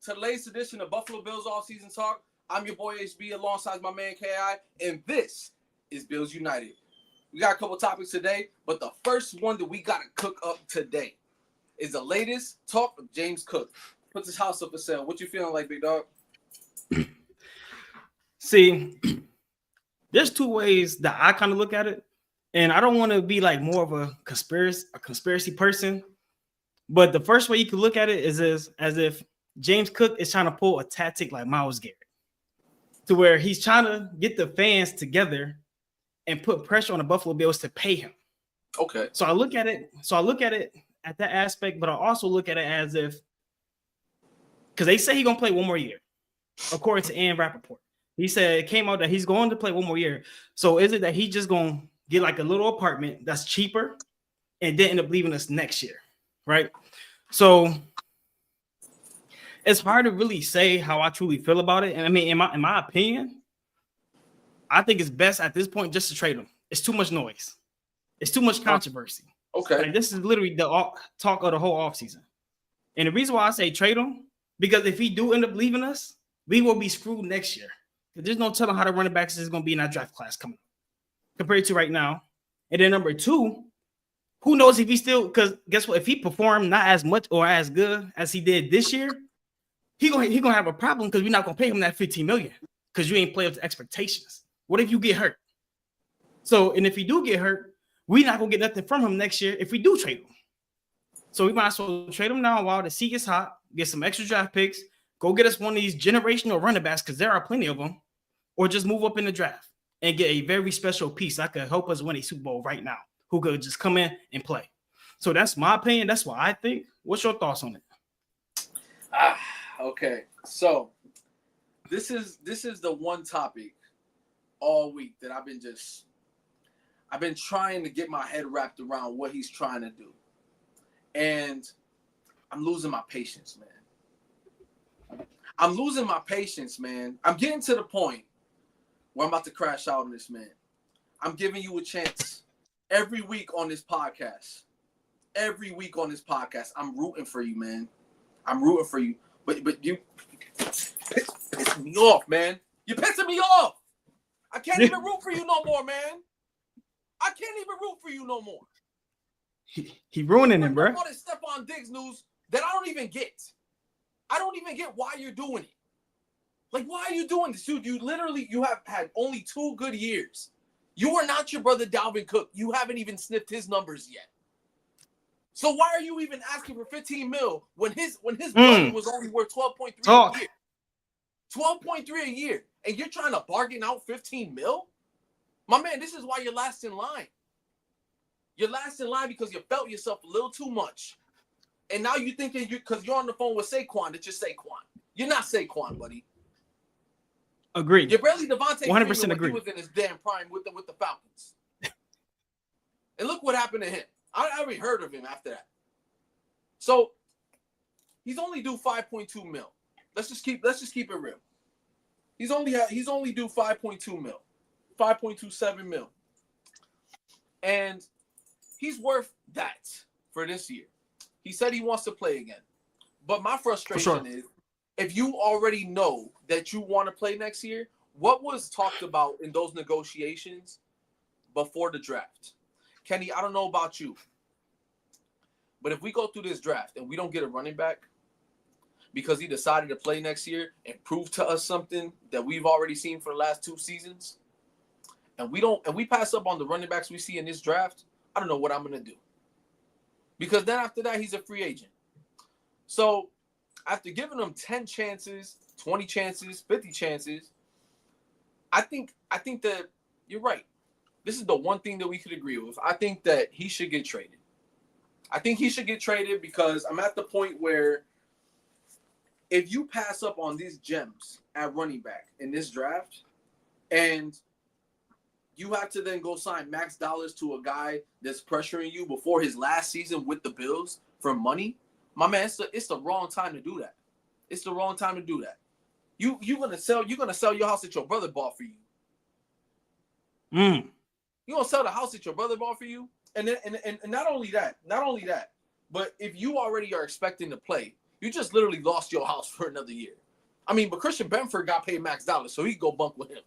to the latest edition of Buffalo Bills Offseason Talk. I'm your boy HB alongside my man KI, and this is Bills United. We got a couple topics today, but the first one that we got to cook up today is the latest talk of James Cook. Put this house up for sale. What you feeling like, big dog? See, there's two ways that I kind of look at it, and I don't want to be like more of a conspiracy person. But the first way you could look at it is as if James Cook is trying to pull a tactic like Myles Garrett, to where he's trying to get the fans together and put pressure on the Buffalo Bills to pay him. Okay. So I look at it at that aspect, but I also look at it as if, because they say he's gonna play one more year, according to Ian Rappaport. He said it came out that he's going to play one more year. So is it that he's just gonna get like a little apartment that's cheaper and then end up leaving us next year? Right. So it's hard to really say how I truly feel about it. And I mean, in my opinion, I think it's best at this point just to trade him. It's too much noise. It's too much controversy. Okay. Like, this is literally the talk of the whole offseason. And the reason why I say trade him, because if he do end up leaving us, we will be screwed next year. There's no telling how the running backs is going to be in that draft class coming up compared to right now. And then number two, who knows if he still, because guess what? If he performed not as much or as good as he did this year, he gonna have a problem because we're not gonna pay him that $15 million because you ain't play up to expectations. What if you get hurt? So, and if he do get hurt, we're not gonna get nothing from him next year if we do trade him. So we might as well trade him now while the seat gets hot, get some extra draft picks, go get us one of these generational running backs because there are plenty of them, or just move up in the draft and get a very special piece that could help us win a Super Bowl right now, who could just come in and play. So that's my opinion. That's what I think. What's your thoughts on it? Okay. So this is the one topic all week that I've been trying to get my head wrapped around what he's trying to do. And I'm losing my patience, man. I'm getting to the point where I'm about to crash out on this man. I'm giving you a chance every week on this podcast. I'm rooting for you, man. I'm rooting for you. But you piss me off, man. You're pissing me off. I can't even root for you no more, man. I can't even root for you no more. He ruining him, bro. All this Stephon Diggs news that I don't even get. I don't even get why you're doing it. Like, why are you doing this, dude? You have had only 2 good years. You are not your brother Dalvin Cook. You haven't even sniffed his numbers yet. So why are you even asking for $15 million when his brother was only worth $12.3 a year? $12.3 a year, and you're trying to bargain out $15 million? My man, this is why you're last in line. You're last in line because you felt yourself a little too much, and now you're thinking because you're on the phone with Saquon that you're Saquon. You're not Saquon, buddy. Agreed. You're barely Devontae 100% agree. He was in his damn prime with the Falcons, and look what happened to him. I haven't heard of him after that. So he's only due $5.2 million. Let's just keep it real. He's only due $5.2 million, $5.27 million, and he's worth that for this year. He said he wants to play again, but my frustration is if you already know that you want to play next year, what was talked about in those negotiations before the draft? Kenny, I don't know about you, but if we go through this draft and we don't get a running back because he decided to play next year and prove to us something that we've already seen for the last 2 seasons, and we pass up on the running backs we see in this draft, I don't know what I'm going to do. Because then after that, he's a free agent. So after giving him 10 chances, 20 chances, 50 chances, I think that you're right. This is the one thing that we could agree with. I think that he should get traded. Because I'm at the point where if you pass up on these gems at running back in this draft and you have to then go sign max dollars to a guy that's pressuring you before his last season with the Bills for money, my man, it's the wrong time to do that. It's the wrong time to do that. You're gonna sell your house that your brother bought for you. You're gonna sell the house that your brother bought for you, and not only that, but if you already are expecting to play, You just literally lost your house for another year. I mean, but Christian Benford got paid max dollars, so he go bunk with him.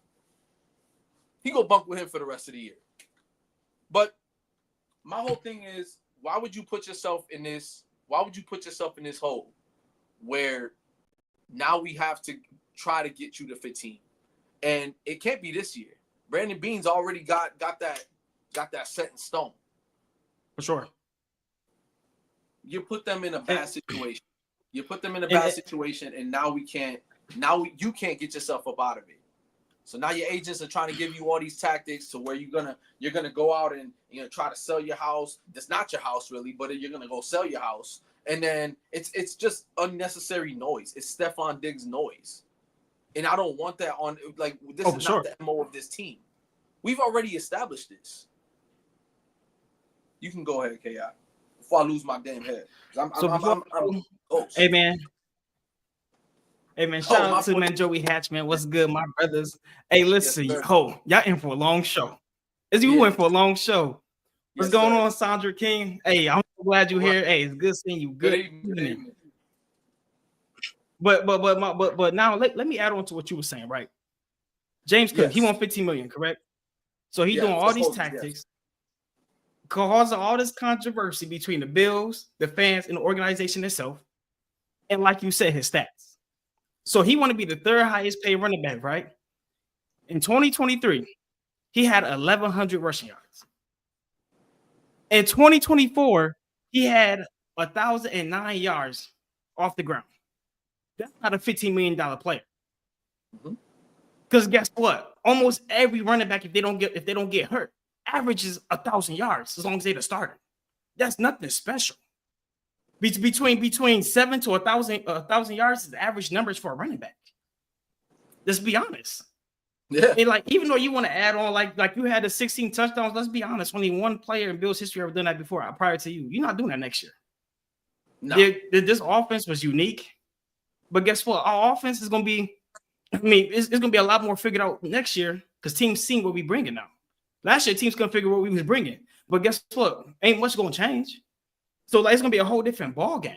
He go bunk with him for the rest of the year. But my whole thing is, why would you put yourself in this? Why would you put yourself in this hole where now we have to try to get you to 15? And it can't be this year. Brandon Beane's already got that set in stone. For sure. You put them in a bad situation. You put them in a bad situation, and now you can't get yourself up out of it. So now your agents are trying to give you all these tactics to where you're gonna go out and try to sell your house. That's not your house really, but you're gonna go sell your house, and then it's just unnecessary noise. It's Stephon Diggs noise, and I don't want that on. Like, this is not the MO of this team. We've already established this. You can go ahead, Ki, before I lose my damn head. Hey man, shout out to man Joey Hatch, man. What's good, my brothers? Hey, listen, y'all in for a long show. You in for a long show. What's going on, Sandra King? Hey, I'm so glad you're here. Hey, it's good seeing you. Good evening. But now let me add on to what you were saying, right? James Cook, he won $15 million, correct? So he's doing all these tactics, causing all this controversy between the Bills, the fans, and the organization itself. And like you said, his stats. So he want to be the third highest paid running back, right? In 2023, he had 1,100 rushing yards. In 2024, he had 1,009 yards off the ground. That's not a $15 million player. Because guess what? Almost every running back, if they don't get hurt, averages 1,000 yards as long as they're the starter. That's nothing special. Between 7 to 1,000 yards is the average numbers for a running back. Let's be honest. Yeah. And like, even though you want to add on like you had the 16 touchdowns, let's be honest. Only one player in Bill's history ever done that before, prior to you. You're not doing that next year. No. This offense was unique, but guess what? Our offense is going to be. I mean, it's going to be a lot more figured out next year because teams seeing what we bringing now. Last year, teams couldn't figure what we was bringing, but guess what? Ain't much going to change. So like, it's going to be a whole different ball game.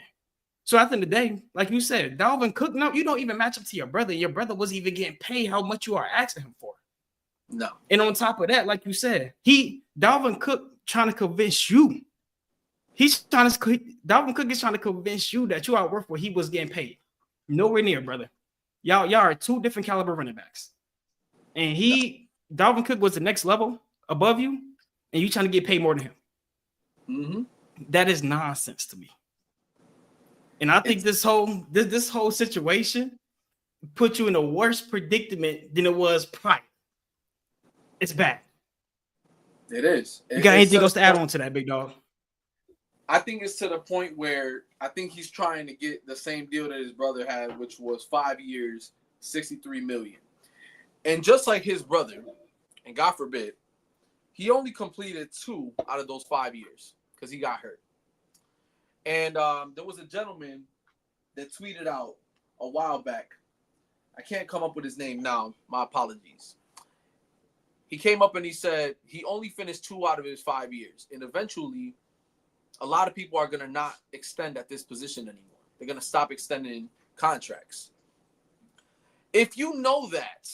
So at the end of the day, like you said, Dalvin Cook, no, you don't even match up to your brother. Your brother wasn't even getting paid how much you are asking him for. No. And on top of that, like you said, Dalvin Cook trying to convince you. Dalvin Cook is trying to convince you that you are worth what he was getting paid. Nowhere near, brother. Y'all are two different caliber running backs. And Dalvin Cook was the next level above you, and you trying to get paid more than him. Mm-hmm. That is nonsense to me. And I think this whole situation put you in a worse predicament than it was prior. It's bad. It is. You got anything else to add on to that, big dog? I think it's to the point where I think he's trying to get the same deal that his brother had, which was 5 years, $63 million. And just like his brother, and God forbid, he only completed 2 out of those 5 years because he got hurt. And there was a gentleman that tweeted out a while back. I can't come up with his name now. My apologies. He came up and he said he only finished 2 out of his 5 years. And eventually, a lot of people are going to not extend at this position anymore. They're going to stop extending contracts. If you know that,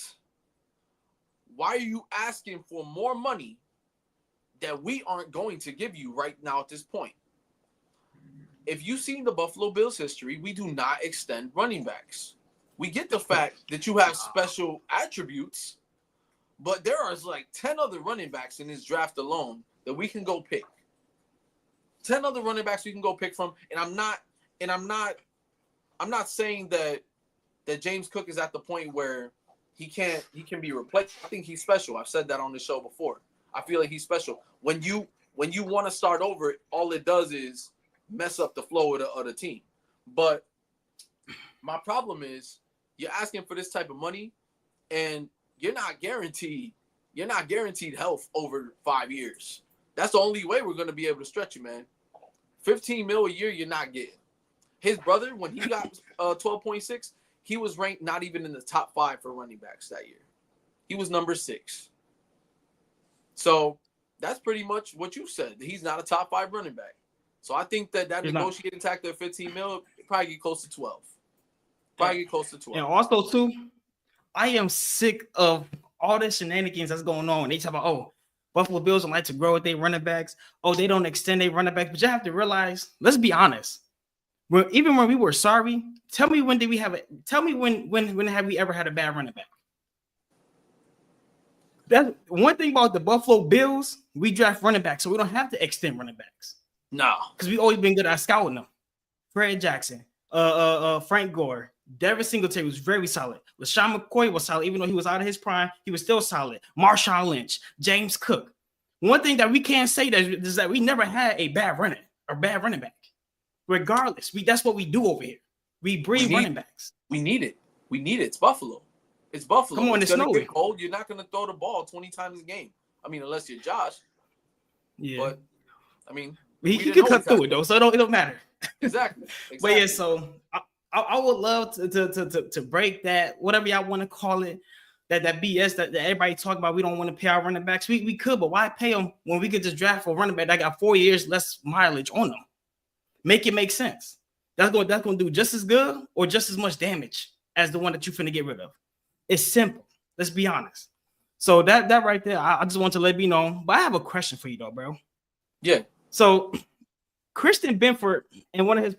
why are you asking for more money that we aren't going to give you right now at this point? If you've seen the Buffalo Bills history, we do not extend running backs. We get the fact that you have special attributes, but there are like 10 other running backs in this draft alone that we can go pick. 10 other running backs we can go pick from, and I'm not saying that James Cook is at the point where he can be replaced. I think he's special. I've said that on the show before. I feel like he's special. When you want to start over, all it does is mess up the flow of the team. But my problem is you're asking for this type of money, and you're not guaranteed health over 5 years. That's the only way we're going to be able to stretch you, man. $15 million a year, you're not getting. His brother, when he got 12.6, he was ranked not even in the top 5 for running backs that year. He was number 6. So that's pretty much what you said. He's not a top 5 running back. So I think that negotiating tactic of $15 million probably get close to 12. Probably get close to 12. And also, too, I am sick of all the shenanigans that's going on. They talk about, oh, Buffalo Bills don't like to grow with their running backs. Oh, they don't extend their running backs. But you have to realize, let's be honest. Even when we were sorry, tell me when did we have it? Tell me when have we ever had a bad running back? That's one thing about the Buffalo Bills. We draft running backs, so we don't have to extend running backs. No, because we've always been good at scouting them. Fred Jackson, Frank Gore, Devin Singletary was very solid. LaShawn McCoy was solid, even though he was out of his prime, he was still solid. Marshawn Lynch, James Cook. One thing that we can't say is that we never had a bad running back. Regardless, that's what we do over here. We breed running backs. We need it. It's Buffalo. It's Buffalo. Come on, it's gonna get cold. You're not gonna throw the ball 20 times a game. I mean, unless you're Josh. Yeah. But I mean, he can cut through it though, so it don't matter. Exactly. But yeah, so I would love to break that, whatever y'all want to call it, that BS that everybody talk about. We don't want to pay our running backs. We could, but why pay them when we could just draft for a running back that got 4 years less mileage on them? Make it make sense. That's going to do just as good or just as much damage as the one that you finna get rid of. It's simple. Let's be honest. So that right there, I just want to let you know. But I have a question for you though, bro. Yeah. So Christian Benford and one of his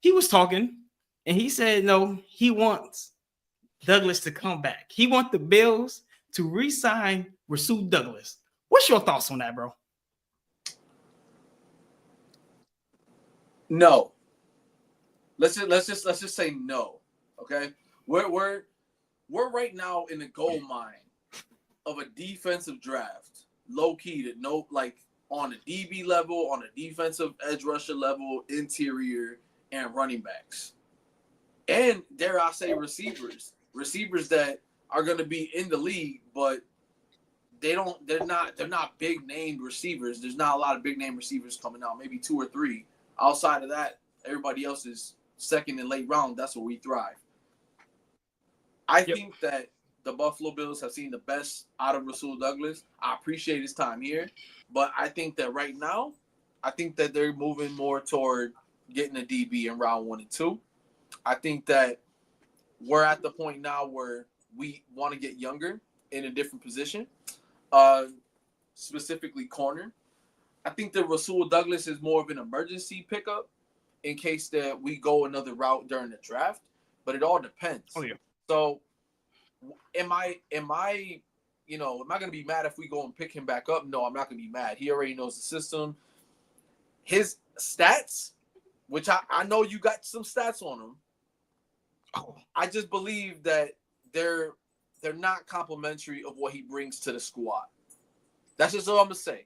he was talking and he said he wants Douglas to come back. He wants the Bills to re-sign Rasul Douglas. What's your thoughts on that, bro? No. Let's just say no. Okay. We're right now in the gold mine of a defensive draft, low key to know, like on a DB level, on a defensive edge rusher level, interior, and running backs, and dare I say receivers that are going to be in the league, but they're not big name receivers. There's not a lot of big name receivers coming out, maybe 2 or 3. Outside of that, everybody else is second and late round. That's where we thrive. I think that the Buffalo Bills have seen the best out of Rasul Douglas. I appreciate his time here, but I think that right now, they're moving more toward getting a DB in round 1 and 2. I think that we're at the point now where we want to get younger in a different position, specifically corner. I think that Rasul Douglas is more of an emergency pickup in case that we go another route during the draft, but it all depends. Oh yeah. So am I going to be mad if we go and pick him back up? No, I'm not going to be mad. He already knows the system. His stats, which I know you got some stats on him. Oh. I just believe that they're not complimentary of what he brings to the squad. That's just all I'm going to say.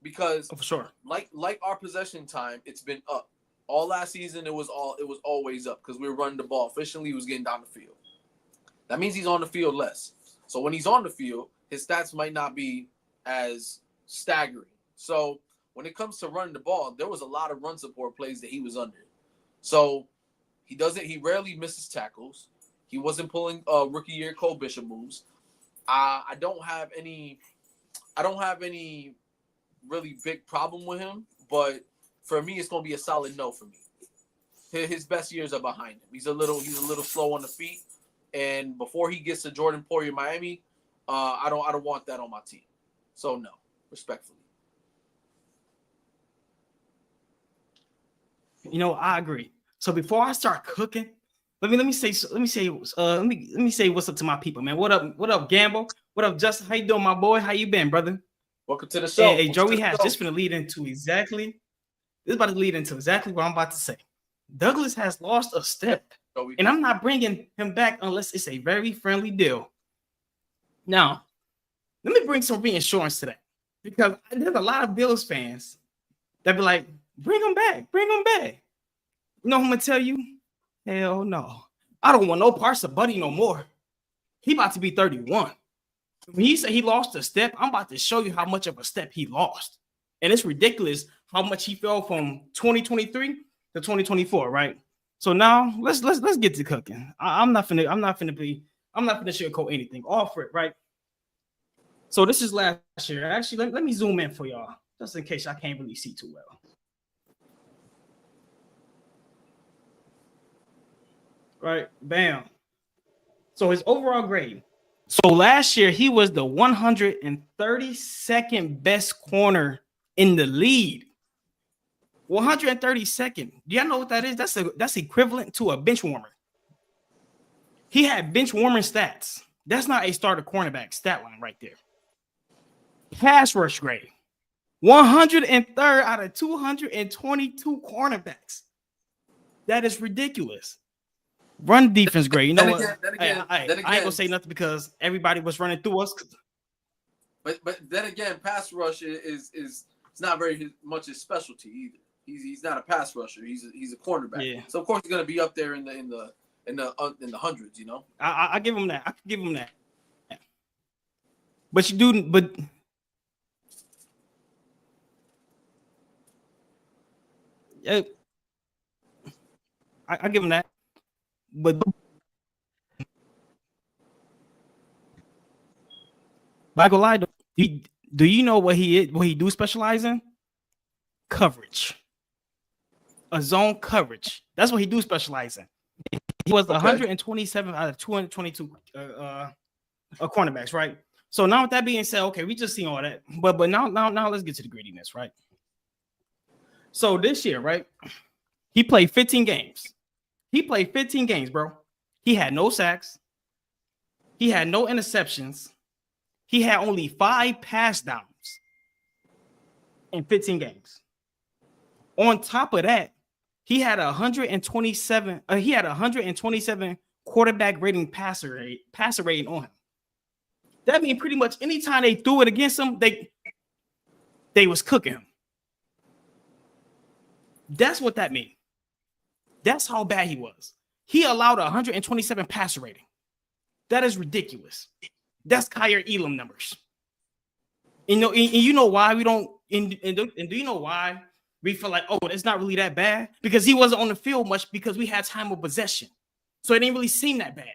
Because for sure, like our possession time, it's been up. All last season, it was always up because we were running the ball efficiently. He was getting down the field. That means he's on the field less. So when he's on the field, his stats might not be as staggering. So when it comes to running the ball, there was a lot of run support plays that he was under. So he rarely misses tackles. He wasn't pulling rookie year Cole Bishop moves. I don't have any really big problem with him, but for me, it's going to be a solid no for me. His best years are behind him. He's a little slow on the feet, and before he gets to Jordan Poyer, Miami, I don't want that on my team. So no, respectfully. I agree. So before I start cooking, let me say what's up to my people, man. What up, Gamble? What up, Justin? How you doing, my boy? How you been, brother? Welcome to the show. Hey, Joey has just going to lead into exactly. This is about to lead into exactly what I'm about to say. Douglas has lost a step, and I'm not bringing him back unless it's a very friendly deal. Now, let me bring some reinsurance to that, because there's a lot of Bills fans that be like, bring him back. You know who I'm going to tell you? Hell no. I don't want no parts of Buddy no more. He about to be 31. When he said he lost a step, I'm about to show you how much of a step he lost. And it's ridiculous how much he fell from 2023 to 2024, right? So now let's get to cooking. I'm not finna sugarcoat anything. Offer it, right? So this is last year. Actually, let me zoom in for y'all, just in case I can't really see too well. Right, bam. So his overall grade. So last year he was the 132nd best corner in the league. 132nd. Do y'all know what that is? That's equivalent to a bench warmer. He had bench warmer stats. That's not a starter cornerback stat line right there. Pass rush grade. 103rd out of 222 cornerbacks. That is ridiculous. Run defense grade. You know what? I ain't gonna say nothing because everybody was running through us. But then again, pass rush is it's not very much his specialty either. He's not a pass rusher. He's a cornerback. Yeah. So of course he's gonna be up there in the hundreds. You know. I give him that. I can give him that. But you do. But yeah, I give him that. But I go lie. Do you know what he is? What he do specialize in? Coverage. A zone coverage. That's what he do specialize in. He was 127 out of 222 cornerbacks, right? So now with that being said, okay, we just seen all that, but now let's get to the grittiness, right? So this year, right? He played 15 games. He played 15 games, bro. He had no sacks. He had no interceptions. He had only 5 pass downs in 15 games. On top of that, he had 127. He had 127 quarterback rating passer rating on him. That means pretty much anytime they threw it against him, they was cooking him. That's what that means. That's how bad he was. He allowed 127 passer rating. That is ridiculous. That's Kyer Elam numbers. You know why we don't. And do you know why we feel like, oh, it's not really that bad? Because he wasn't on the field much because we had time of possession, so it didn't really seem that bad.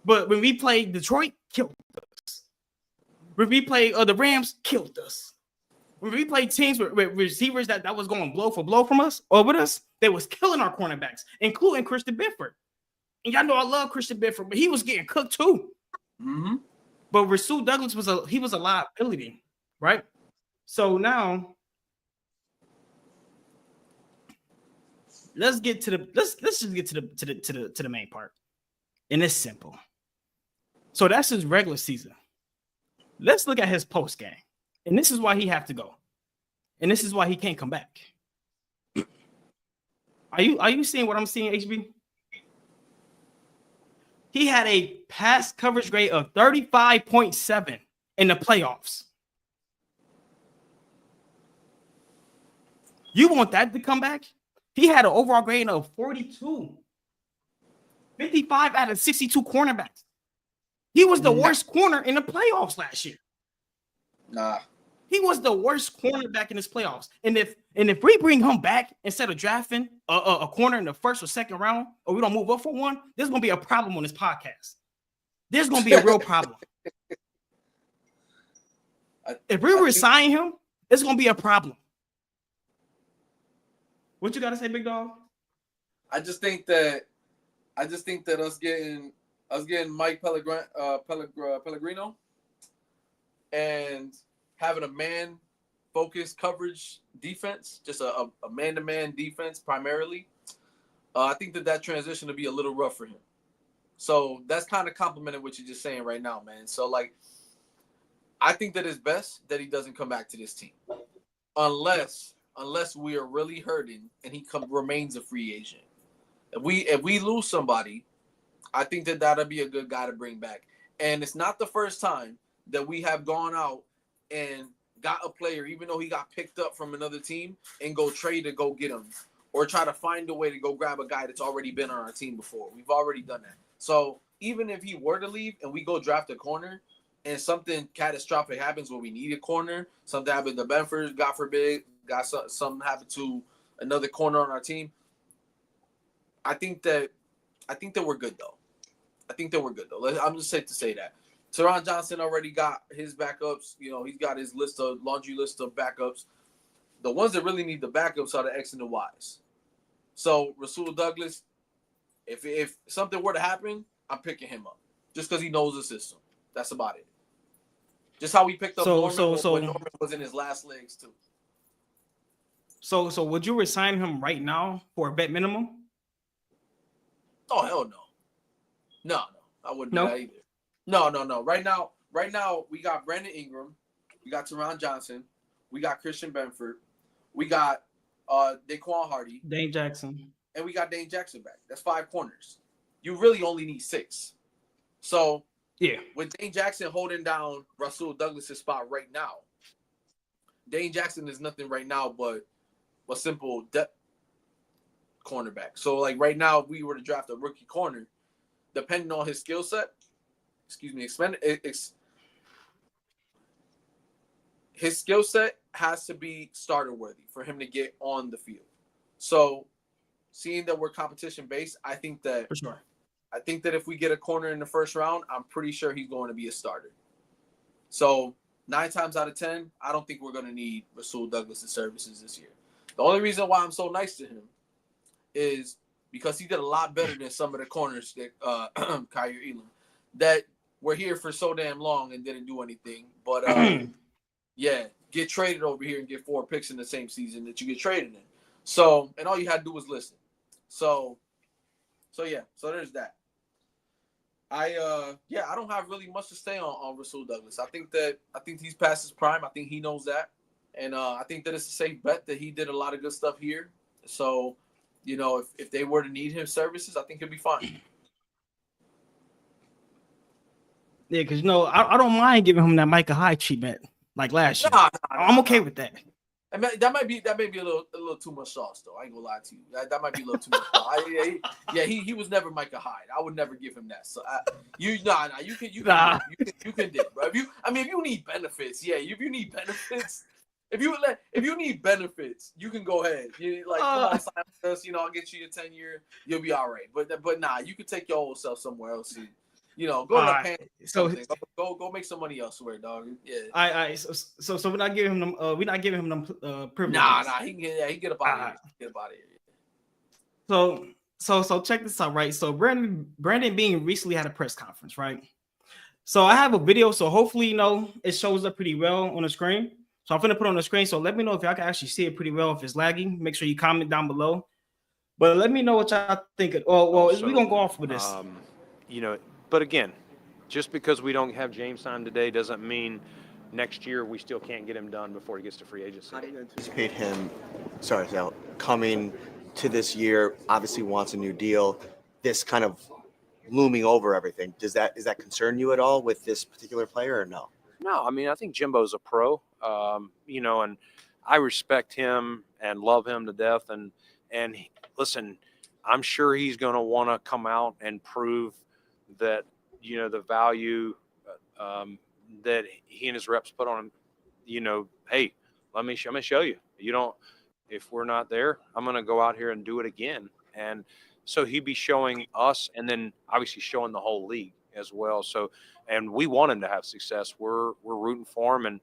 But when we played Detroit, killed us. When we played the Rams, killed us. When we played teams with receivers that was going blow for blow from us or with us, they was killing our cornerbacks, including Christian Benford. And y'all know I love Christian Benford, but he was getting cooked too. Mm-hmm. But Rasul Douglas was a liability, right? So now let's get to the let's just get to the main part, and it's simple. So that's his regular season. Let's look at his post game. And this is why he have to go. And this is why he can't come back. Are you seeing what I'm seeing, HB? He had a pass coverage grade of 35.7 in the playoffs. You want that to come back? He had an overall grade of 42. 55 out of 62 cornerbacks. He was the worst corner in the playoffs last year. Nah. He was the worst cornerback in his playoffs. And if we bring him back instead of drafting a corner in the first or second round, or we don't move up for one, there's going to be a problem on this podcast. There's going to be a real problem. If we resign him, it's going to be a problem. What you got to say, big dog? I just think that us getting Mike Pellegrino and having a man-focused coverage defense, just a man-to-man defense primarily, I think that transition will be a little rough for him. So that's kind of complimenting what you're just saying right now, man. So, like, I think that it's best that he doesn't come back to this team. Unless we are really hurting and he remains a free agent. If we lose somebody, I think that that'll be a good guy to bring back. And it's not the first time that we have gone out and got a player, even though he got picked up from another team, and go trade to go get him, or try to find a way to go grab a guy that's already been on our team before. We've already done that. So even if he were to leave and we go draft a corner and something catastrophic happens where we need a corner, something happened to Benford, God forbid, something happened to another corner on our team, I think that we're good though. I'm just safe to say that. Teron Johnson already got his backups. You know, he's got his laundry list of backups. The ones that really need the backups are the X and the Y's. So Rasul Douglas, If something were to happen, I'm picking him up just because he knows the system. That's about it. Just how we picked up Norman when Norman was in his last legs too. So would you resign him right now for a vet minimum? Oh hell no. No, I wouldn't do that either. No. Right now we got Brandon Ingram, we got Teron Johnson, we got Christian Benford, we got Daquan Hardy, Dane Jackson, and we got Dane Jackson back. That's 5 corners. You really only need 6. So yeah, with Dane Jackson holding down Rasul Douglas's spot right now, Dane Jackson is nothing right now but a simple depth cornerback. So like right now, if we were to draft a rookie corner, depending on his skill set, his skill set has to be starter worthy for him to get on the field. So seeing that we're competition based, I think that for sure. I think that if we get a corner in the first round, I'm pretty sure he's going to be a starter. So 9 times out of 10, I don't think we're going to need Rasul Douglas' services this year. The only reason why I'm so nice to him is because he did a lot better than some of the corners that Kyer Elam that were here for so damn long and didn't do anything. But yeah, get traded over here and get 4 picks in the same season that you get traded in. So, and all you had to do was listen. So yeah, so there's that. I don't have really much to say on Rasul Douglas. I think he's past his prime. I think he knows that. And I think that it's a safe bet that he did a lot of good stuff here. So, you know, if they were to need his services, I think he'll be fine. Yeah, because, you know, I don't mind giving him that Micah Hyde treatment like last year. I'm okay with that. I mean, that might be a little too much sauce, though. I ain't gonna lie to you. That might be a little too much sauce. He was never Micah Hyde. I would never give him that. So you can dip, bro. If you need benefits, yeah. If you need benefits, if you need benefits, you can go ahead. You come on, sign with us. You know, I'll get you your 10-year. You'll be all right. But nah, you can take your old self somewhere else. And, you know, go to the pan. So go make some money elsewhere, dog. Yeah. So we're not giving him them privileges. Nah, he can get up out of here. Get up out of here. So check this out, right? So Brandon Beane recently had a press conference, right? So I have a video, so hopefully, you know, it shows up pretty well on the screen. So I'm gonna put it on the screen. So let me know if y'all can actually see it pretty well. If it's lagging, make sure you comment down below. But let me know what y'all think. We're gonna go off with this. You know. But again, just because we don't have James signed today doesn't mean next year we still can't get him done before he gets to free agency. How do you anticipate him, Sal, coming to this year, obviously wants a new deal, this kind of looming over everything? Does that concern you at all with this particular player or no? No, I mean, I think Jimbo's a pro, you know, and I respect him and love him to death. And listen, I'm sure he's going to want to come out and prove that, you know, the value that he and his reps put on him, you know, hey, let me show you. You don't, if we're not there, I'm going to go out here and do it again. And so he'd be showing us and then obviously showing the whole league as well. So, and we want him to have success. We're rooting for him, and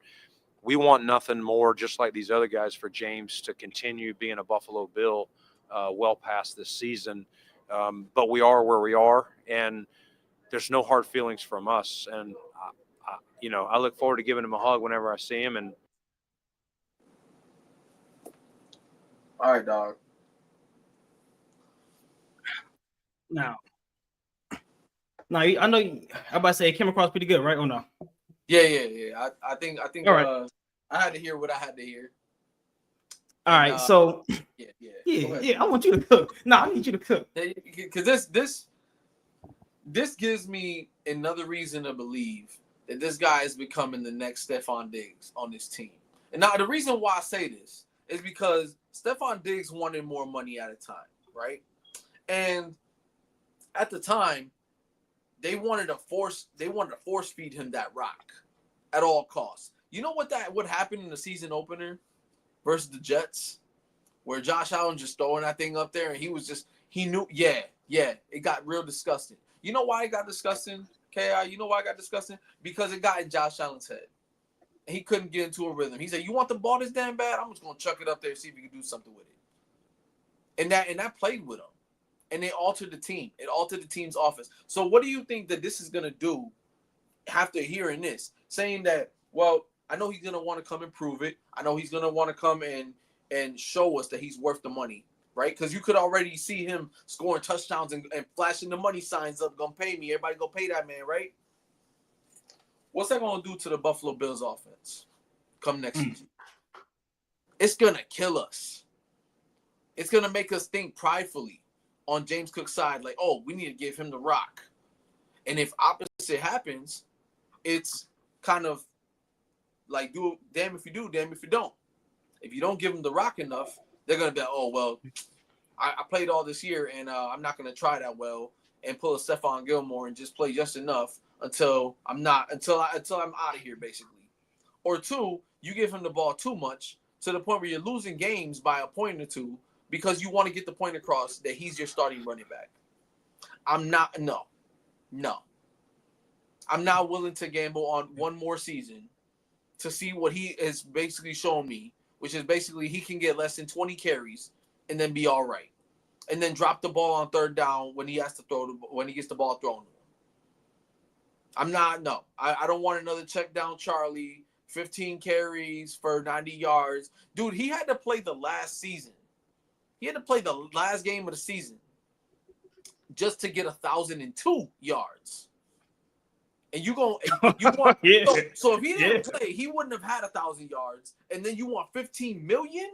we want nothing more, just like these other guys, for James to continue being a Buffalo Bill well past this season. But we are where we are, and there's no hard feelings from us. And, you know, I look forward to giving him a hug whenever I see him. And all right, dog. Now, I know I'm about to say it came across pretty good, right? Or no? Yeah. I think all right. I had to hear what I had to hear. All right, so yeah. I want you to cook. No, I need you to cook. Because this gives me another reason to believe that this guy is becoming the next Stephon Diggs on this team. And now the reason why I say this is because Stephon Diggs wanted more money at a time, right? And at the time, they wanted to force feed him that rock at all costs. You know what happened in the season opener versus the Jets, where Josh Allen just throwing that thing up there, and he knew, it got real disgusting. You know why it got disgusting, K.I.? You know why it got disgusting? Because it got in Josh Allen's head. And he couldn't get into a rhythm. He said, you want the ball this damn bad? I'm just going to chuck it up there and see if you can do something with it. And that played with him. and it altered the team. It altered the team's offense. So what do you think that this is going to do after hearing this? Saying that, well, I know he's going to want to come and prove it. I know he's going to want to come and show us that he's worth the money, right? Because you could already see him scoring touchdowns and flashing the money signs up, going to pay me. Everybody go pay that man, right? What's that going to do to the Buffalo Bills offense come next season? It's going to kill us. It's going to make us think pridefully on James Cook's side, like, oh, we need to give him the rock. And if opposite happens, it's kind of like, do damn if you do, damn if you don't. If you don't give him the rock enough, they're going to be like, oh, well, I played all this year, and I'm not going to try that well and pull a Stephon Gilmore and just play just enough until I'm out of here, basically. Or two, you give him the ball too much to the point where you're losing games by a point or two because you want to get the point across that he's your starting running back. No. I'm not willing to gamble on one more season to see what he is basically showing me, which is basically he can get less than 20 carries and then be all right. And then drop the ball on third down when he has to when he gets the ball thrown to him. I don't want another check down Charlie, 15 carries for 90 yards. Dude, he had to play the last season. He had to play the last game of the season just to get 1,002 yards. And you want yeah. so if he didn't play, he wouldn't have had 1,000 yards. And then you want 15 million?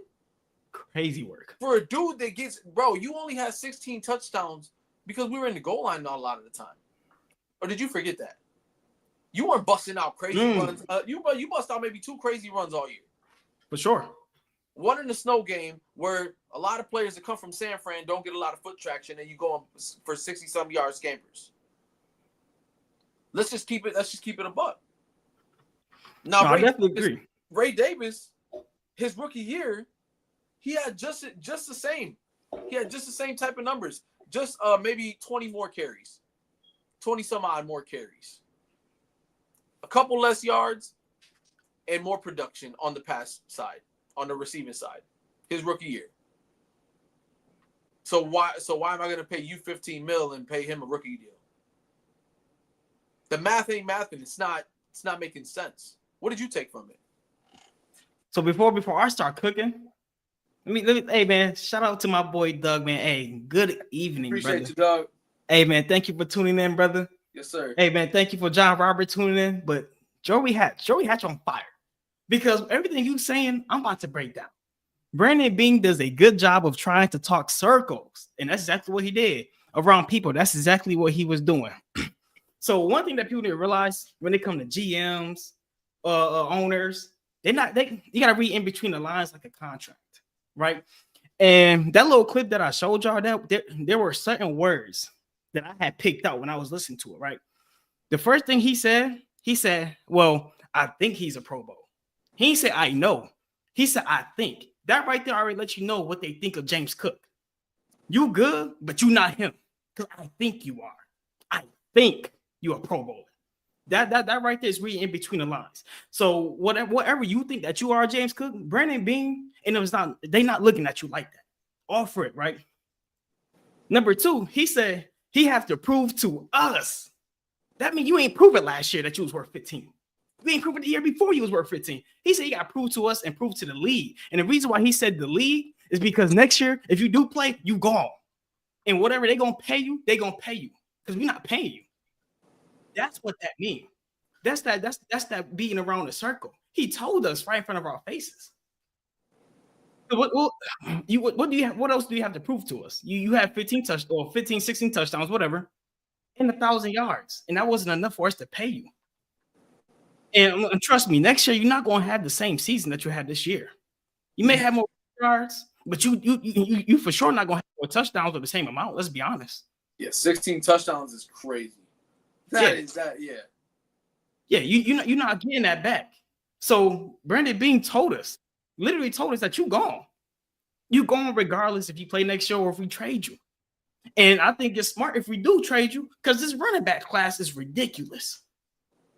Crazy work. For a dude that gets, bro, you only had 16 touchdowns because we were in the goal line not a lot of the time. Or did you forget that? You weren't busting out crazy runs. You bust out maybe 2 crazy runs all year. For sure. One in the snow game where a lot of players that come from San Fran don't get a lot of foot traction and you go for 60-some yard scampers. Let's just keep it a buck. Now, I definitely agree. Ray Davis, his rookie year, he had just the same. He had just the same type of numbers. Just maybe 20 more carries. 20-some odd more carries. A couple less yards and more production on the pass side, on the receiving side. His rookie year. So why am I going to pay you $15 million and pay him a rookie deal? The math ain't mathing. It's not making sense. What did you take from it? So before I start cooking, let me hey man, shout out to my boy Doug, man. Hey, good evening, Appreciate brother. you, Doug. Hey man, thank you for tuning in, brother. Yes, sir. Hey man, thank you for John Robert tuning in. But Joey Hatch on fire. Because everything you saying, I'm about to break down. Brandon Beane does a good job of trying to talk circles, and that's exactly what he did around people. That's exactly what he was doing. So one thing that people need to realize when they come to GMs, owners, you got to read in between the lines like a contract, right? And that little clip that I showed y'all, there were certain words that I had picked out when I was listening to it, right? The first thing he said, well, I think he's a Pro Bowl. He said, I know. He said, I think. That right there already lets you know what they think of James Cook. You good, but you not him. Because I think you are. I think you're a Pro Bowler. That right there is reading in between the lines. So whatever you think that you are, James Cook, Brandon Beane, and they're not looking at you like that. Offer it, right? Number 2, he said he have to prove to us. That means you ain't proven last year that you was worth 15. You ain't proven the year before you was worth 15. He said he got to prove to us and prove to the league. And the reason why he said the league is because next year, if you do play, you gone. And whatever they gonna pay you, they gonna pay you because we're not paying you. That's what that means. That's that beating around the circle. He told us right in front of our faces. So what else do you have to prove to us? You have 15, 16 touchdowns, whatever, and 1,000 yards, and that wasn't enough for us to pay you. And trust me, next year you're not going to have the same season that you had this year. You may have more yards, but you for sure not going to have more touchdowns with the same amount. Let's be honest. Yeah, 16 touchdowns is crazy. Yeah, you're not getting that back. So Brandon Beane literally told us that you gone. You gone regardless if you play next year or if we trade you. And I think it's smart if we do trade you because this running back class is ridiculous.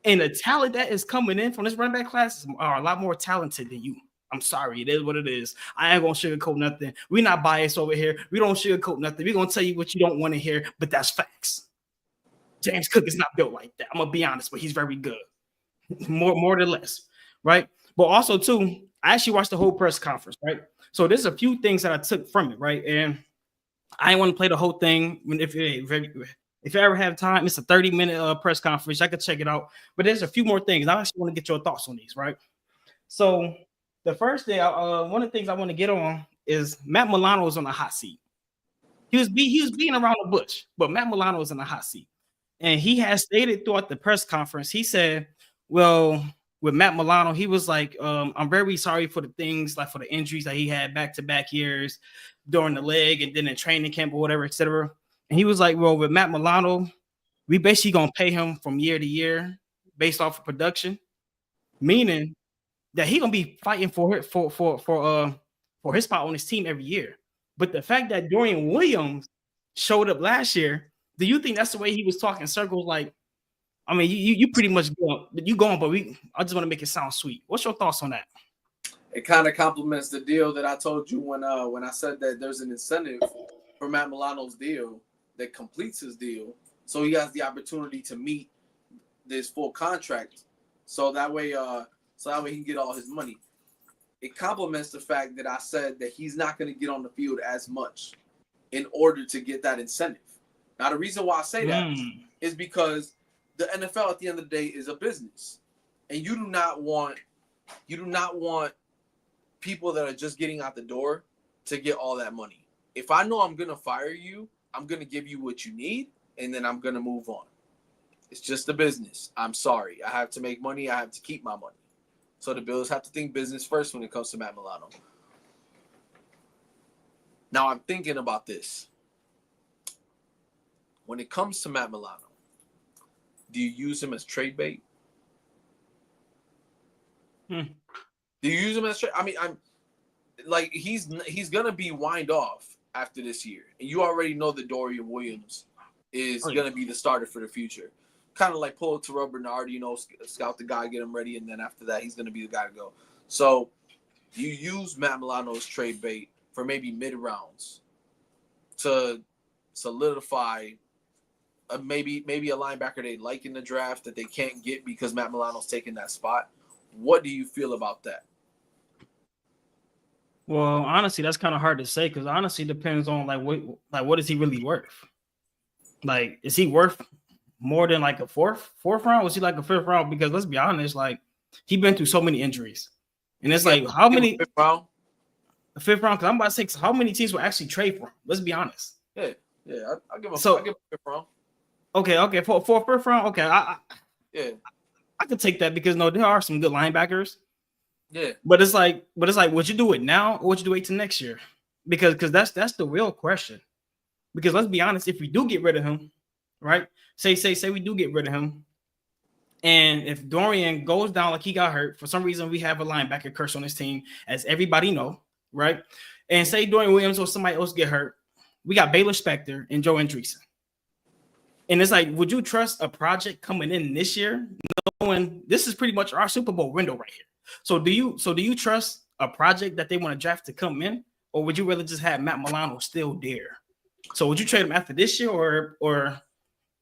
And the talent that is coming in from this running back class are a lot more talented than you. I'm sorry. It is what it is. I ain't going to sugarcoat nothing. We're not biased over here. We don't sugarcoat nothing. We're going to tell you what you don't want to hear, but that's facts. James Cook is not built like that. I'm going to be honest, but he's very good. More than less, right? But also, too, I actually watched the whole press conference, right? So there's a few things that I took from it, right? And I didn't want to play the whole thing. If you ever have time, it's a 30-minute press conference. I could check it out. But there's a few more things. I actually want to get your thoughts on these, right? So the first thing, one of the things I want to get on is Matt Milano is on the hot seat. He was being around the bush, but Matt Milano is in the hot seat. And he has stated throughout the press conference, he said, well, with Matt Milano, he was like, I'm very sorry for the things, like for the injuries that he had back-to-back years during the leg and then in training camp or whatever, et cetera. And he was like, well, with Matt Milano, we basically going to pay him from year to year based off of production, meaning that he going to be fighting for his spot on his team every year. But the fact that Dorian Williams showed up last year, do you think that's the way he was talking circles? Like, I mean, you pretty much going, but I just want to make it sound sweet. What's your thoughts on that? It kind of complements the deal that I told you when I said that there's an incentive for Matt Milano's deal that completes his deal, so he has the opportunity to meet this full contract, so that way he can get all his money. It complements the fact that I said that he's not going to get on the field as much in order to get that incentive. Now, the reason why I say that is because the NFL at the end of the day is a business, and you do not want people that are just getting out the door to get all that money. If I know I'm going to fire you, I'm going to give you what you need, and then I'm going to move on. It's just a business. I'm sorry. I have to make money. I have to keep my money. So the Bills have to think business first when it comes to Matt Milano. Now I'm thinking about this. When it comes to Matt Milano, do you use him as trade bait? Do you use him as trade? I mean, I'm like he's gonna be wind off after this year, and you already know that Dorian Williams is gonna be the starter for the future. Kind of like pull it to Terrell Bernard, scout the guy, get him ready, and then after that, he's gonna be the guy to go. So you use Matt Milano's trade bait for maybe mid rounds to solidify. Maybe a linebacker they like in the draft that they can't get because Matt Milano's taking that spot. What do you feel about that? Well, honestly, that's kind of hard to say because honestly, it depends on what is he really worth? Like, is he worth more than like a fourth round? Was he like a fifth round? Because let's be honest, like he been through so many injuries, and it's like how many fifth round? A fifth round? Because I'm about to say how many teams will actually trade for him? Let's be honest. Yeah, I'll give him a fifth round. Okay, for a fifth round, okay, I could take that because there are some good linebackers. Yeah, but it's like, would you do it now or would you wait till next year? Because that's the real question. Because let's be honest, if we do get rid of him, right? Say we do get rid of him, and if Dorian goes down like he got hurt for some reason, we have a linebacker curse on this team, as everybody know, right? And say Dorian Williams or somebody else get hurt, we got Baylor Spector and Joe Andreessen. And it's like, would you trust a project coming in this year, knowing this is pretty much our Super Bowl window right here? So do you trust a project that they want to draft to come in, or would you rather just have Matt Milano still there? So would you trade him after this year or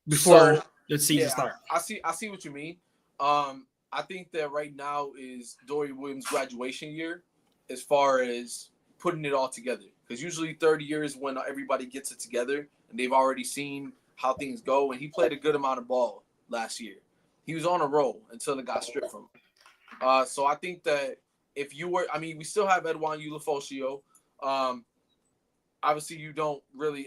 before the season starts? I see what you mean. I think that right now is Dorian Williams' graduation year as far as putting it all together. Because usually 30 years when everybody gets it together and they've already seen how things go, and he played a good amount of ball last year. He was on a roll until it got stripped from him. So I think that if you were, we still have Edwan Ulofoshio. Obviously, you don't really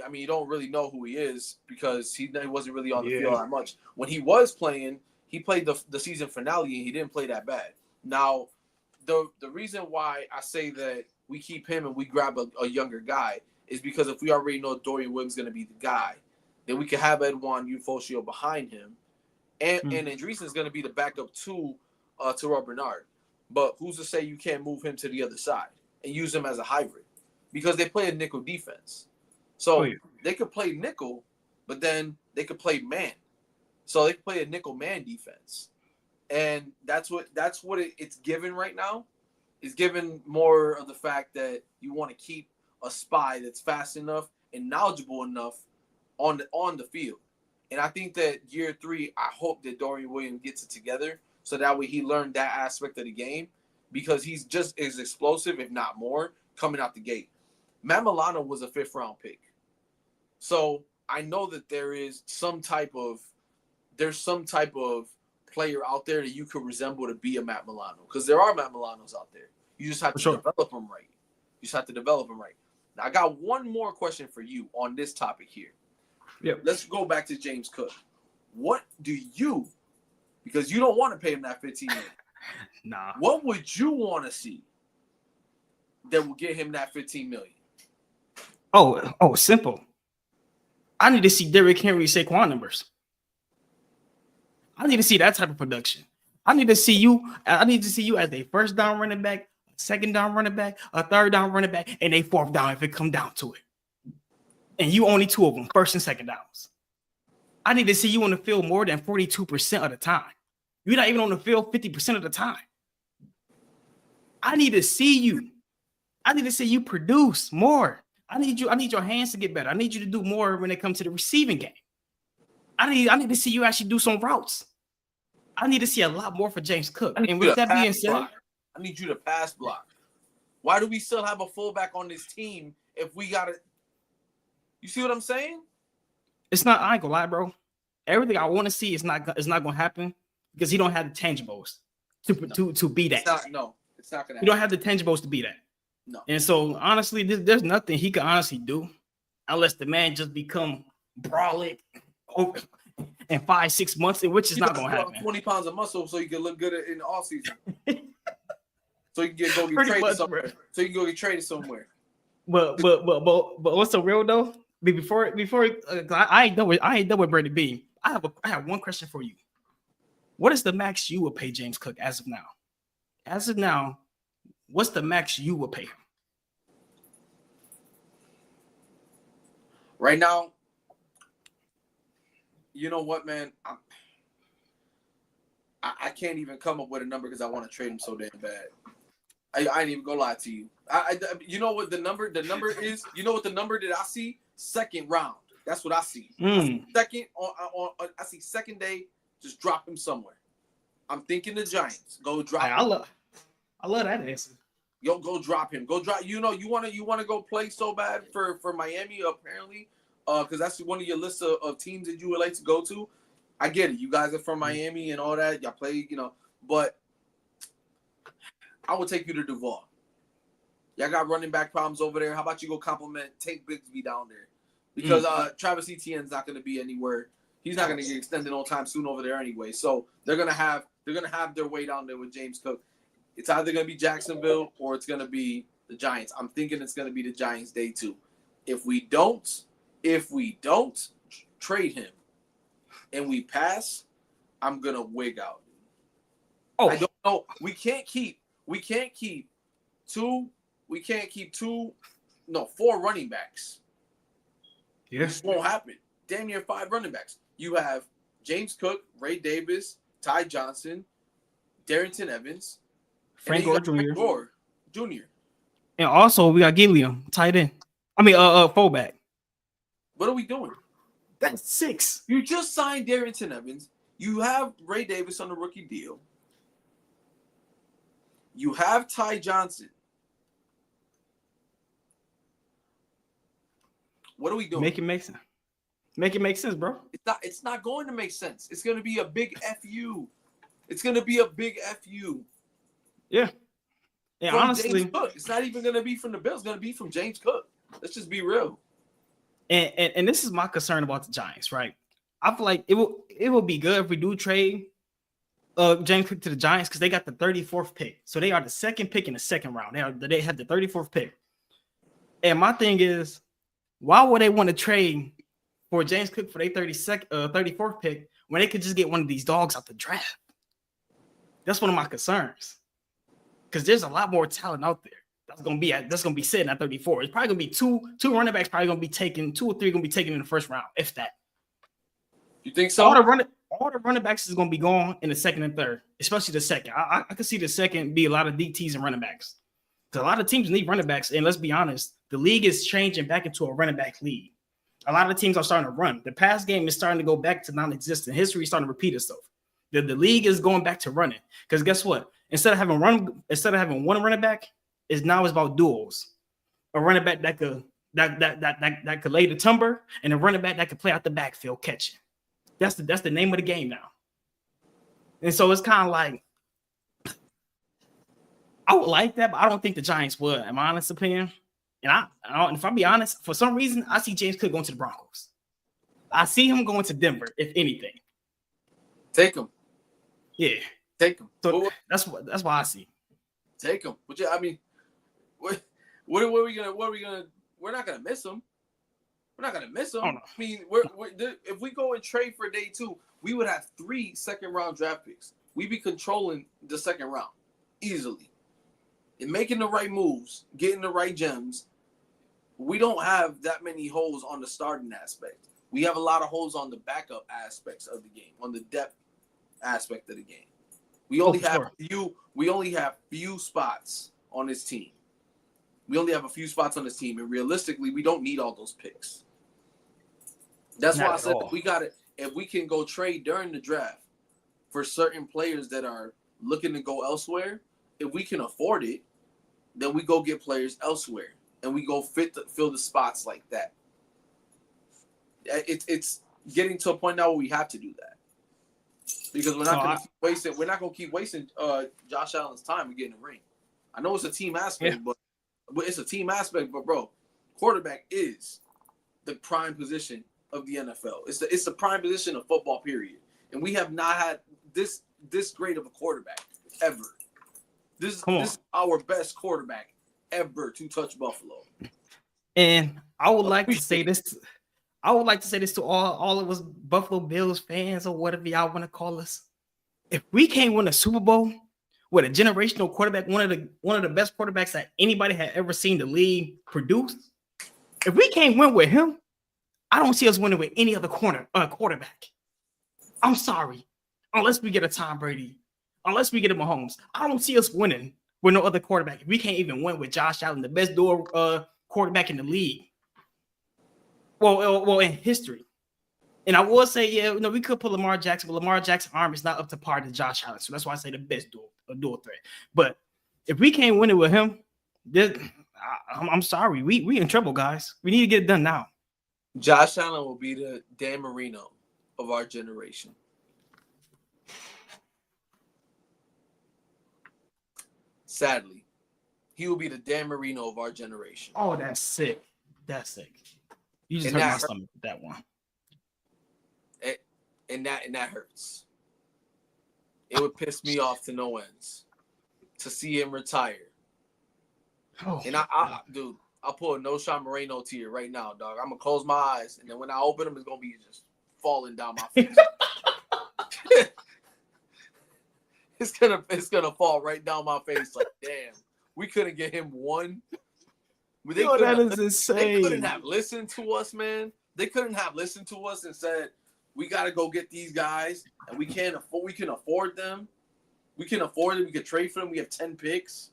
know who he is because he wasn't really on the field that much. When he was playing, he played the season finale and he didn't play that bad. Now, the reason why I say that we keep him and we grab a younger guy is because if we already know Dorian Williams is going to be the guy, then we can have Edwan Ulofoshio behind him, and Andreessen is going to be the backup to Terrell Bernard. But who's to say you can't move him to the other side and use him as a hybrid? Because they play a nickel defense. So they could play nickel, but then they could play man. So they could play a nickel man defense. And that's what it's given right now. is given more of the fact that you want to keep a spy that's fast enough and knowledgeable enough on the field. And I think that year 3, I hope that Dorian Williams gets it together so that way he learned that aspect of the game, because he's just as explosive, if not more, coming out the gate. Matt Milano was a 5th-round pick. So I know that there's some type of player out there that you could resemble to be a Matt Milano, because there are Matt Milanos out there. You just have to develop them right. Now, I got one more question for you on this topic here. Yep. Let's go back to James Cook. What do you, because you don't want to pay him that $15 million. Nah. What would you want to see that will get him that $15 million? Oh, simple. I need to see Derrick Henry, Saquon numbers. I need to see that type of production. I need to see you as a 1st down running back, 2nd down running back, a 3rd down running back, and a 4th down if it come down to it. And you only 2 of them, 1st and 2nd downs. I need to see you on the field more than 42% of the time. You're not even on the field 50% of the time. I need to see you. I need to see you produce more. I need your hands to get better. I need you to do more when it comes to the receiving game. I need to see you actually do some routes. I need to see a lot more for James Cook. And with that being said, I need you to pass block. Why do we still have a fullback on this team if we got it? You see what I'm saying? It's not. I ain't gonna lie, bro. Everything I want to see is not gonna happen because he don't have the tangibles to be that. It's not gonna happen. You don't have the tangibles to be that. No. And so honestly, there's nothing he can honestly do unless the man just become brolic in 5-6 months, which is not gonna happen. 20 pounds of muscle so you can look good in the off season. So you can go get traded somewhere. Bro. So you can go get traded somewhere. But what's so real though? Before I ain't done with Brandon Beane. I have one question for you. What is the max you would pay James Cook as of now? As of now, what's the max you would pay him? Right now, you know what, man? I can't even come up with a number because I want to trade him so damn bad. I ain't even gonna lie to you. You know what the number is? You know what the number that I see? 2nd round. That's what I see. I see second on I see 2nd day. Just drop him somewhere. I'm thinking the Giants. Go drop him. I love that answer. Yo, go drop him. Go drop. You know, you want to go play so bad for Miami apparently, because that's one of your lists of teams that you would like to go to. I get it. You guys are from Miami and all that. Y'all play, but I would take you to Duval. Y'all got running back problems over there. How about you go compliment Tank Bigsby down there? Because Travis Etienne's not going to be anywhere. He's not going to get extended no time soon over there anyway. So they're going to have their way down there with James Cook. It's either going to be Jacksonville or it's going to be the Giants. I'm thinking it's going to be the Giants day 2. If we don't trade him and we pass, I'm going to wig out. Oh, I don't know. We can't keep 4 running backs. Yeah. This won't happen. Damn near 5 running backs. You have James Cook, Ray Davis, Ty Johnson, Darrington Evans, Frank Gore Jr. And also we got Gilliam, tight end. Fullback. What are we doing? That's 6. You just signed Darrington Evans. You have Ray Davis on the rookie deal. You have Ty Johnson. What are we doing? Make it make sense. Make it make sense, bro. It's not going to make sense. It's going to be a big FU. It's going to be a big FU. Yeah. And honestly, James Cook. It's not even going to be from the Bills. It's going to be from James Cook. Let's just be real. And this is my concern about the Giants, right? I feel like it will be good if we do trade James Cook to the Giants because they got the 34th pick. So they are the 2nd pick in the 2nd round. They have the 34th pick. And my thing is, why would they want to trade for James Cook for their 34th pick when they could just get one of these dogs out the draft? That's one of my concerns. Because there's a lot more talent out there that's gonna be sitting at 34. It's probably gonna be two running backs probably gonna be taken, 2 or 3 gonna be taken in the 1st round, if that. You think so? All the running backs is going to be gone in the second and third, especially the second. I could see the second be a lot of DTs and running backs. Because a lot of teams need running backs, and let's be honest, the league is changing back into a running back league. A lot of teams are starting to run. The pass game is starting to go back to non-existent. History is starting to repeat itself. The league is going back to running. Because guess what? Instead of having one running back, it's about duels. A running back that could lay the timber, and a running back that could play out the backfield catching. That's the name of the game now. And so it's kind of like, I would like that, but I don't think the Giants would, in my honest opinion. And if I'm be honest, for some reason, I see James Cook going to the Broncos. I see him going to Denver, if anything. Take him. Yeah. Take him. So that's why I see. Take him. But yeah, I mean, what are we gonna? We're not gonna miss him. We're not gonna miss him. Oh, no. I mean, if we go and trade for day 2, we would have 3 second-round draft picks. We'd be controlling the second round easily. And making the right moves, getting the right gems, we don't have that many holes on the starting aspect. We have a lot of holes on the backup aspects of the game, on the depth aspect of the game. We only have few spots on this team. We only have a few spots on this team, and realistically, we don't need all those picks. That's why I said if we can go trade during the draft for certain players that are looking to go elsewhere, if we can afford it, then we go get players elsewhere, and we go fill the spots like that. It's getting to a point now where we have to do that because we're not going to keep wasting Josh Allen's time and getting a ring. I know it's a team aspect, but it's a team aspect. But bro, quarterback is the prime position of the NFL. It's the prime position of football, period. And we have not had this great of a quarterback ever. This is our best quarterback ever to touch Buffalo. And I would like to say this. I would like to say this to all of us Buffalo Bills fans or whatever y'all want to call us. If we can't win a Super Bowl with a generational quarterback, one of the best quarterbacks that anybody had ever seen the league produce, if we can't win with him, I don't see us winning with any other quarterback. I'm sorry, unless we get a Tom Brady, unless we get a Mahomes, I don't see us winning with no other quarterback. If we can't even win with Josh Allen, the best dual quarterback in the league. Well, in history. And I will say, we could put Lamar Jackson, but Lamar Jackson's arm is not up to par to Josh Allen. So that's why I say the best dual threat. But if we can't win it with him, I'm sorry. We in trouble, guys. We need to get it done now. Josh Allen will be the Dan Marino of our generation. Sadly, he will be the Dan Marino of our generation. Oh, that's sick. That's sick. You just hurt my stomach with that one. And that hurts. It would piss me off to no ends to see him retire. Oh, and I'll pull a No Sean Moreno tear right now, dog. I'm gonna close my eyes, and then when I open them, it's gonna be just falling down my face. It's gonna fall right down my face. Like, damn, we couldn't get him one. That is insane. They couldn't have listened to us, man. They couldn't have listened to us and said, we got to go get these guys, and we can afford them. We can afford them. We can trade for them. We have 10 picks.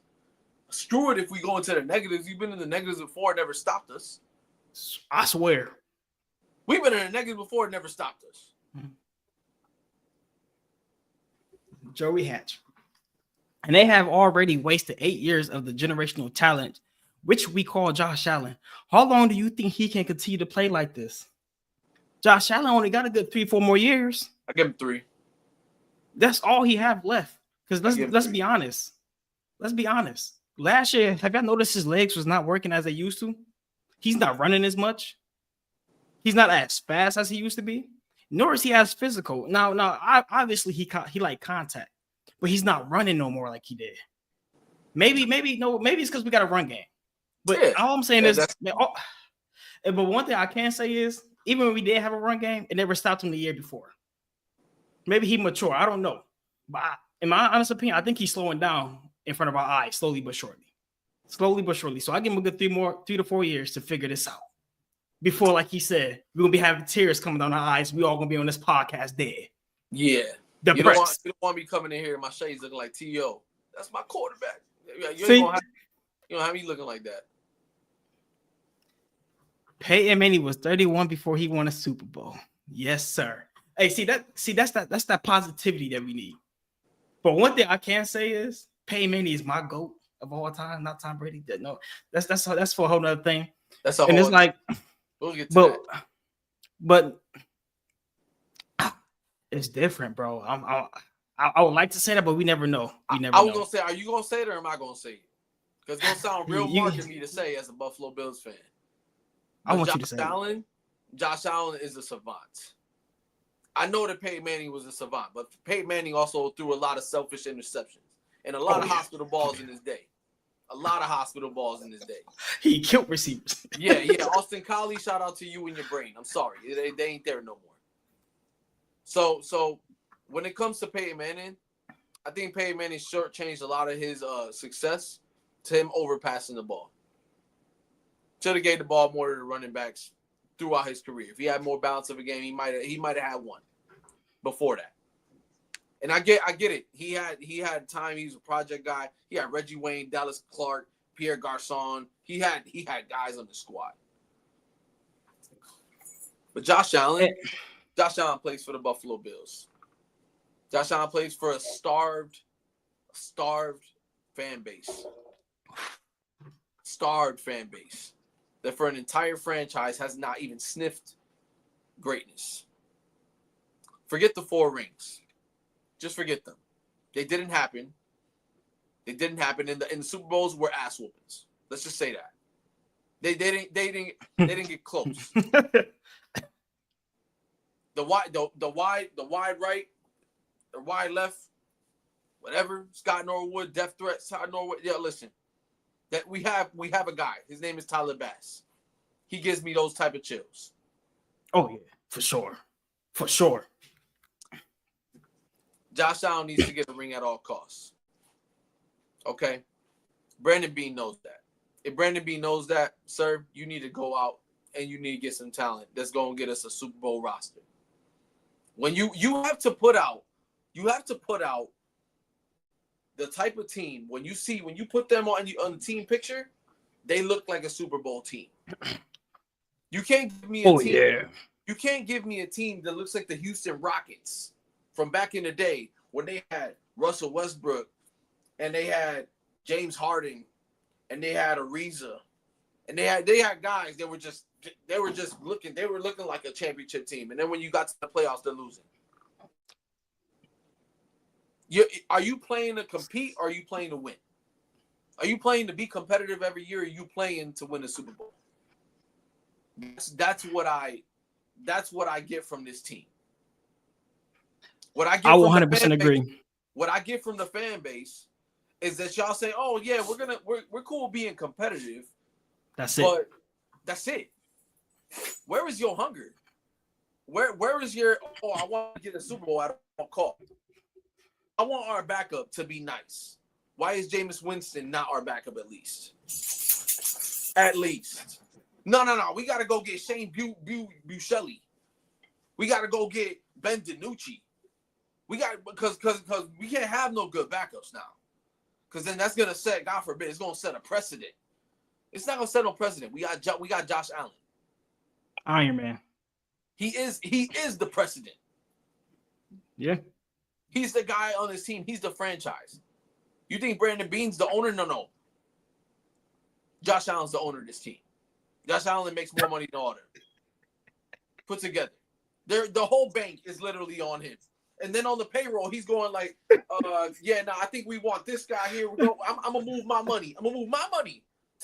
Screw it if we go into the negatives. You've been in the negatives before. It never stopped us. I swear. We've been in the negatives before. It never stopped us. Joey Hatch. And they have already wasted 8 years of the generational talent, which we call Josh Allen. How long do you think he can continue to play like this? Josh Allen only got a good 3-4 more years. I give him 3. That's all he have left. Because let's be honest. Let's be honest. Last year, have y'all noticed his legs was not working as they used to? He's not running as much. He's not as fast as he used to be. Nor is he as physical. Now, obviously he like contact, but he's not running no more like he did. Maybe it's because we got a run game. But all I'm saying is, but one thing I can say is, even when we did have a run game, it never stopped him the year before. Maybe he mature. I don't know. But in my honest opinion, I think he's slowing down in front of our eyes, slowly but surely. So I give him a good 3 to 4 years to figure this out. before, like he said, we're gonna be having tears coming down our eyes. We all gonna be on this podcast dead. Yeah. Depressed. You don't want me coming in here and my shades looking like T.O. That's my quarterback. You don't have me looking like that. Peyton Manning was 31 before he won a Super Bowl. Yes, sir. Hey, that's that positivity that we need. But one thing I can say is Peyton Manning is my GOAT of all time, not Tom Brady. No, that's for a whole nother thing. That's a and whole it's like we'll get to that. But it's different, bro. I would like to say that, but we never know. I was gonna say, are you gonna say it or am I gonna say it? Because it's gonna sound real mark to me to say as a Buffalo Bills fan. I want you to say Josh Allen is a savant. I know that Peyton Manning was a savant, but Peyton Manning also threw a lot of selfish interceptions and a lot of hospital balls in his day. He killed receivers. Yeah. Austin Collie, shout out to you and your brain. I'm sorry. They ain't there no more. So when it comes to Peyton Manning, I think Peyton Manning shortchanged a lot of his success to him overpassing the ball. Should have gave the ball more to the running backs throughout his career. If he had more balance of a game, he might have had one before that. And I get it. He had time. He was a project guy. He had Reggie Wayne, Dallas Clark, Pierre Garçon. He had guys on the squad. But Josh Allen plays for the Buffalo Bills. Josh Allen plays for a starved fan base. Starved fan base. That for an entire franchise has not even sniffed greatness. Forget the 4 rings. Just forget them. They didn't happen. In the Super Bowls were ass whoopings. Let's just say that. They didn't get close. The wide right, the wide left, whatever. Scott Norwood, death threat. Scott Norwood. Yeah, listen. That we have a guy. His name is Tyler Bass. He gives me those type of chills. Oh yeah, for sure. Josh Allen needs to get a ring at all costs. Okay? Brandon Beane knows that. If Brandon Beane knows that, sir, you need to go out and you need to get some talent that's going to get us a Super Bowl roster. When you have to put out the type of team, when you put them on the team picture, they look like a Super Bowl team. You can't give me a team. Yeah. You can't give me a team that looks like the Houston Rockets from back in the day when they had Russell Westbrook and they had James Harden and they had Ariza and they had guys that were looking like a championship team. And then when you got to the playoffs, they're losing. Are you playing to compete or are you playing to win? Are you playing to be competitive every year or are you playing to win the Super Bowl? That's what I get from this team. I 100% agree. What I get from the fan base is that y'all say, "Oh yeah, we're cool being competitive." That's it. But that's it. Where is your hunger? Where is your I want to get a Super Bowl at all costs? I want our backup to be nice. Why is Jameis Winston not our backup at least? At least. No. We got to go get Shane Buechele. We got to go get Ben DiNucci. Because we can't have no good backups now. Because then that's going to set, God forbid, it's going to set a precedent. It's not going to set no precedent. We got Josh Allen. Iron Man. He is the precedent. Yeah. He's the guy on his team. He's the franchise. You think Brandon Beane's the owner? No. Josh Allen's the owner of this team. Josh Allen makes more money than all of them. Put together. The whole bank is literally on him. And then on the payroll, he's going like, I think we want this guy here. I'm going to move my money.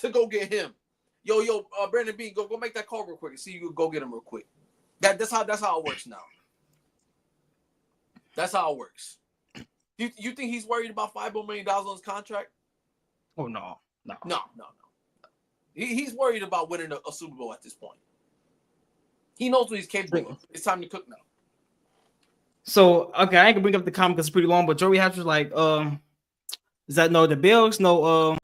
To go get him. Yo, Brandon Beane, go make that call real quick and see you go get him real quick. That's how it works now. That's how it works. You think he's worried about $5 million on his contract? Oh, no. He's worried about winning a Super Bowl at this point. He knows what he's capable of. It's time to cook now. So, okay, I ain't gonna bring up the comment because it's pretty long, but Joey Hatch was like, is that no the Bills? No,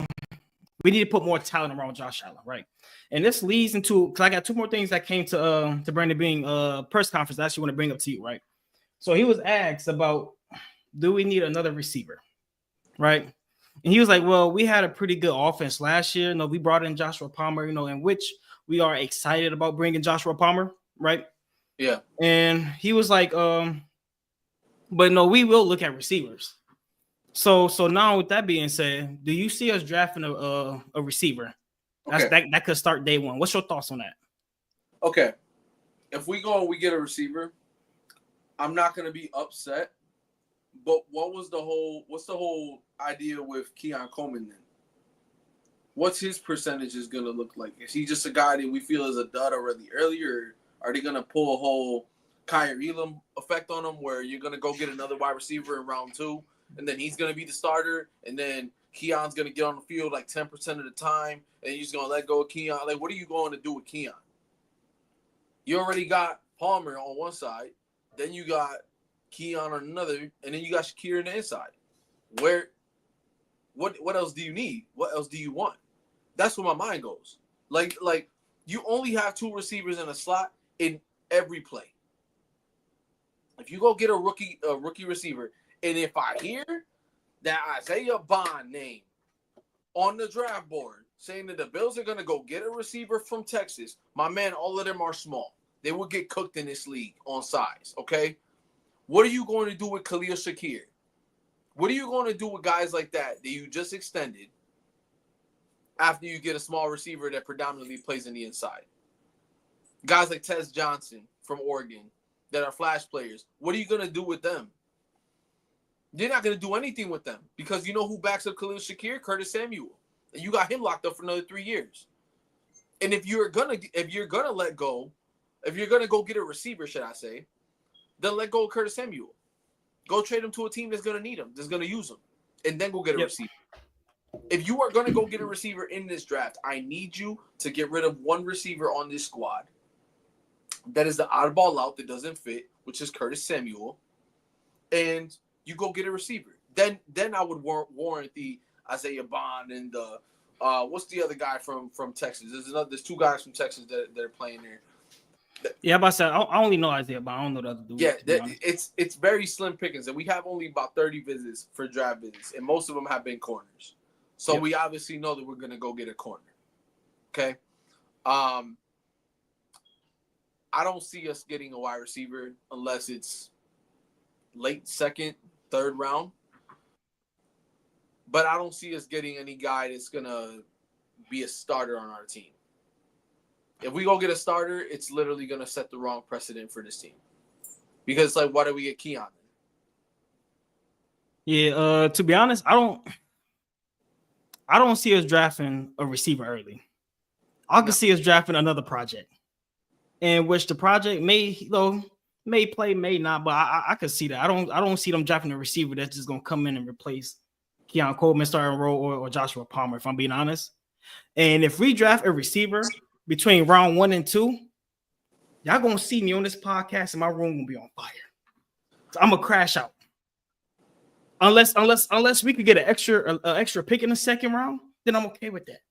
We need to put more talent around Josh Allen, right? And this leads into, because I got two more things that came to Brandon Beane press conference I actually want to bring up to you, right? So he was asked about, do we need another receiver, right? And he was like, well, we had a pretty good offense last year. We brought in Joshua Palmer, in which we are excited about bringing Joshua Palmer, right? Yeah. And he was like, but no, we will look at receivers. So now with that being said, do you see us drafting a receiver? That could start day one. What's your thoughts on that? Okay. If we go and we get a receiver, I'm not going to be upset. But what's the whole idea with Keon Coleman then? What's his percentage is going to look like? Is he just a guy that we feel is a dud already earlier? Or are they going to pull a whole Kyer Elam effect on him where you're going to go get another wide receiver in round 2 and then he's going to be the starter and then Keon's going to get on the field like 10% of the time and you're just going to let go of Keon? Like, what are you going to do with Keon? You already got Palmer on one side. Then you got Keon on another, and then you got Shakir on the inside. What else do you need? What else do you want? That's where my mind goes. Like you only have 2 receivers in a slot in every play. If you go get a rookie receiver, and if I hear that Isaiah Bond name on the draft board saying that the Bills are gonna go get a receiver from Texas, my man, all of them are small. They will get cooked in this league on size, okay? What are you going to do with Khalil Shakir? What are you going to do with guys like that you just extended after you get a small receiver that predominantly plays in the inside? Guys like Tez Johnson from Oregon that are flash players. What are you going to do with them? You're not going to do anything with them because you know who backs up Khalil Shakir? Curtis Samuel. And you got him locked up for another 3 years. And if you're gonna let go, if you're gonna go get a receiver, should I say, then let go of Curtis Samuel. Go trade him to a team that's gonna need him, that's gonna use him, and then go get a receiver. If you are gonna go get a receiver in this draft, I need you to get rid of one receiver on this squad. That is the oddball out that doesn't fit, which is Curtis Samuel, and you go get a receiver. Then I would warrant the Isaiah Bond and the what's the other guy from Texas? There's 2 guys from Texas that are playing there. Yeah, but I only know Isaiah, but I don't know the other dude. Yeah, it's very slim pickings, and we have only about 30 visits for draft visits, and most of them have been corners. So we obviously know that we're gonna go get a corner. Okay, I don't see us getting a wide receiver unless it's late 2nd, 3rd round. But I don't see us getting any guy that's gonna be a starter on our team. If we go get a starter, it's literally going to set the wrong precedent for this team. Because it's like, why do we get Keon? Yeah, to be honest, I don't see us drafting a receiver early. I can see us drafting another project, in which the project may play, may not, but I could see that. I don't see them drafting a receiver that's just going to come in and replace Keon Coleman starting role or Joshua Palmer, if I'm being honest. And if we draft a receiver between round 1 and 2, y'all gonna see me on this podcast and my room gonna be on fire. So I'm gonna crash out. Unless we could get an extra pick in the 2nd round, then I'm okay with that.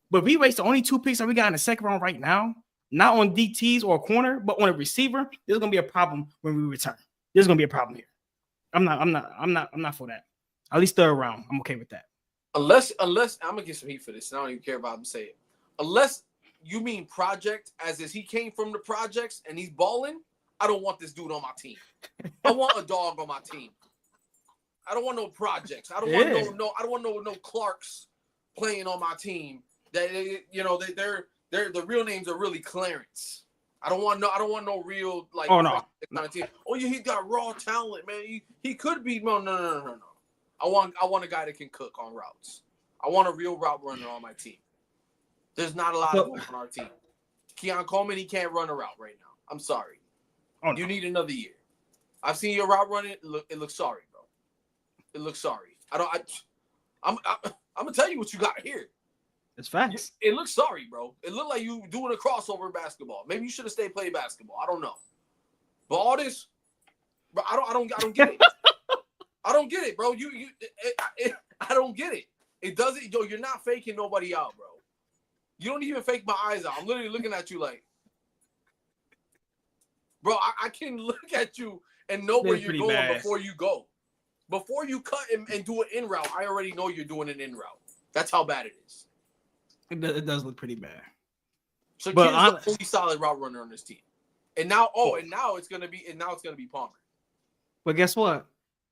But we waste the only 2 picks that we got in the 2nd round right now, not on DTs or a corner, but on a receiver. There's gonna be a problem when we return. There's gonna be a problem here. I'm not for that. At least 3rd round, I'm okay with that. Unless I'm gonna get some heat for this, and I don't even care about him saying it. Unless you mean project, as is he came from the projects and he's balling, I don't want this dude on my team. I want a dog on my team. I don't want no projects. I don't want no Clarks playing on my team. That their real names are really Clarence. I don't want no real like. Oh no. Team. Oh yeah, he got raw talent, man. He could be no. I want a guy that can cook on routes. I want a real route runner on my team. There's not a lot of them on our team. Keon Coleman, he can't run a route right now. I'm sorry. Oh, no. You need another year. I've seen your route running. It looks sorry, bro. It looks sorry. I'm gonna tell you what you got here. It's facts. It looks sorry, bro. It looked like you doing a crossover basketball. Maybe you should have stayed playing basketball. I don't know. But all this, bro, I don't get it. I don't get it, bro. I don't get it. It doesn't, yo, you're not faking nobody out, bro. You don't even fake my eyes out. I'm literally looking at you like, bro, I can look at you and know where you're going before you go. Before you cut and do an in route, I already know you're doing an in route. That's how bad it is. It does look pretty bad. So he's the only solid route runner on this team. And now, it's gonna be Palmer. But guess what?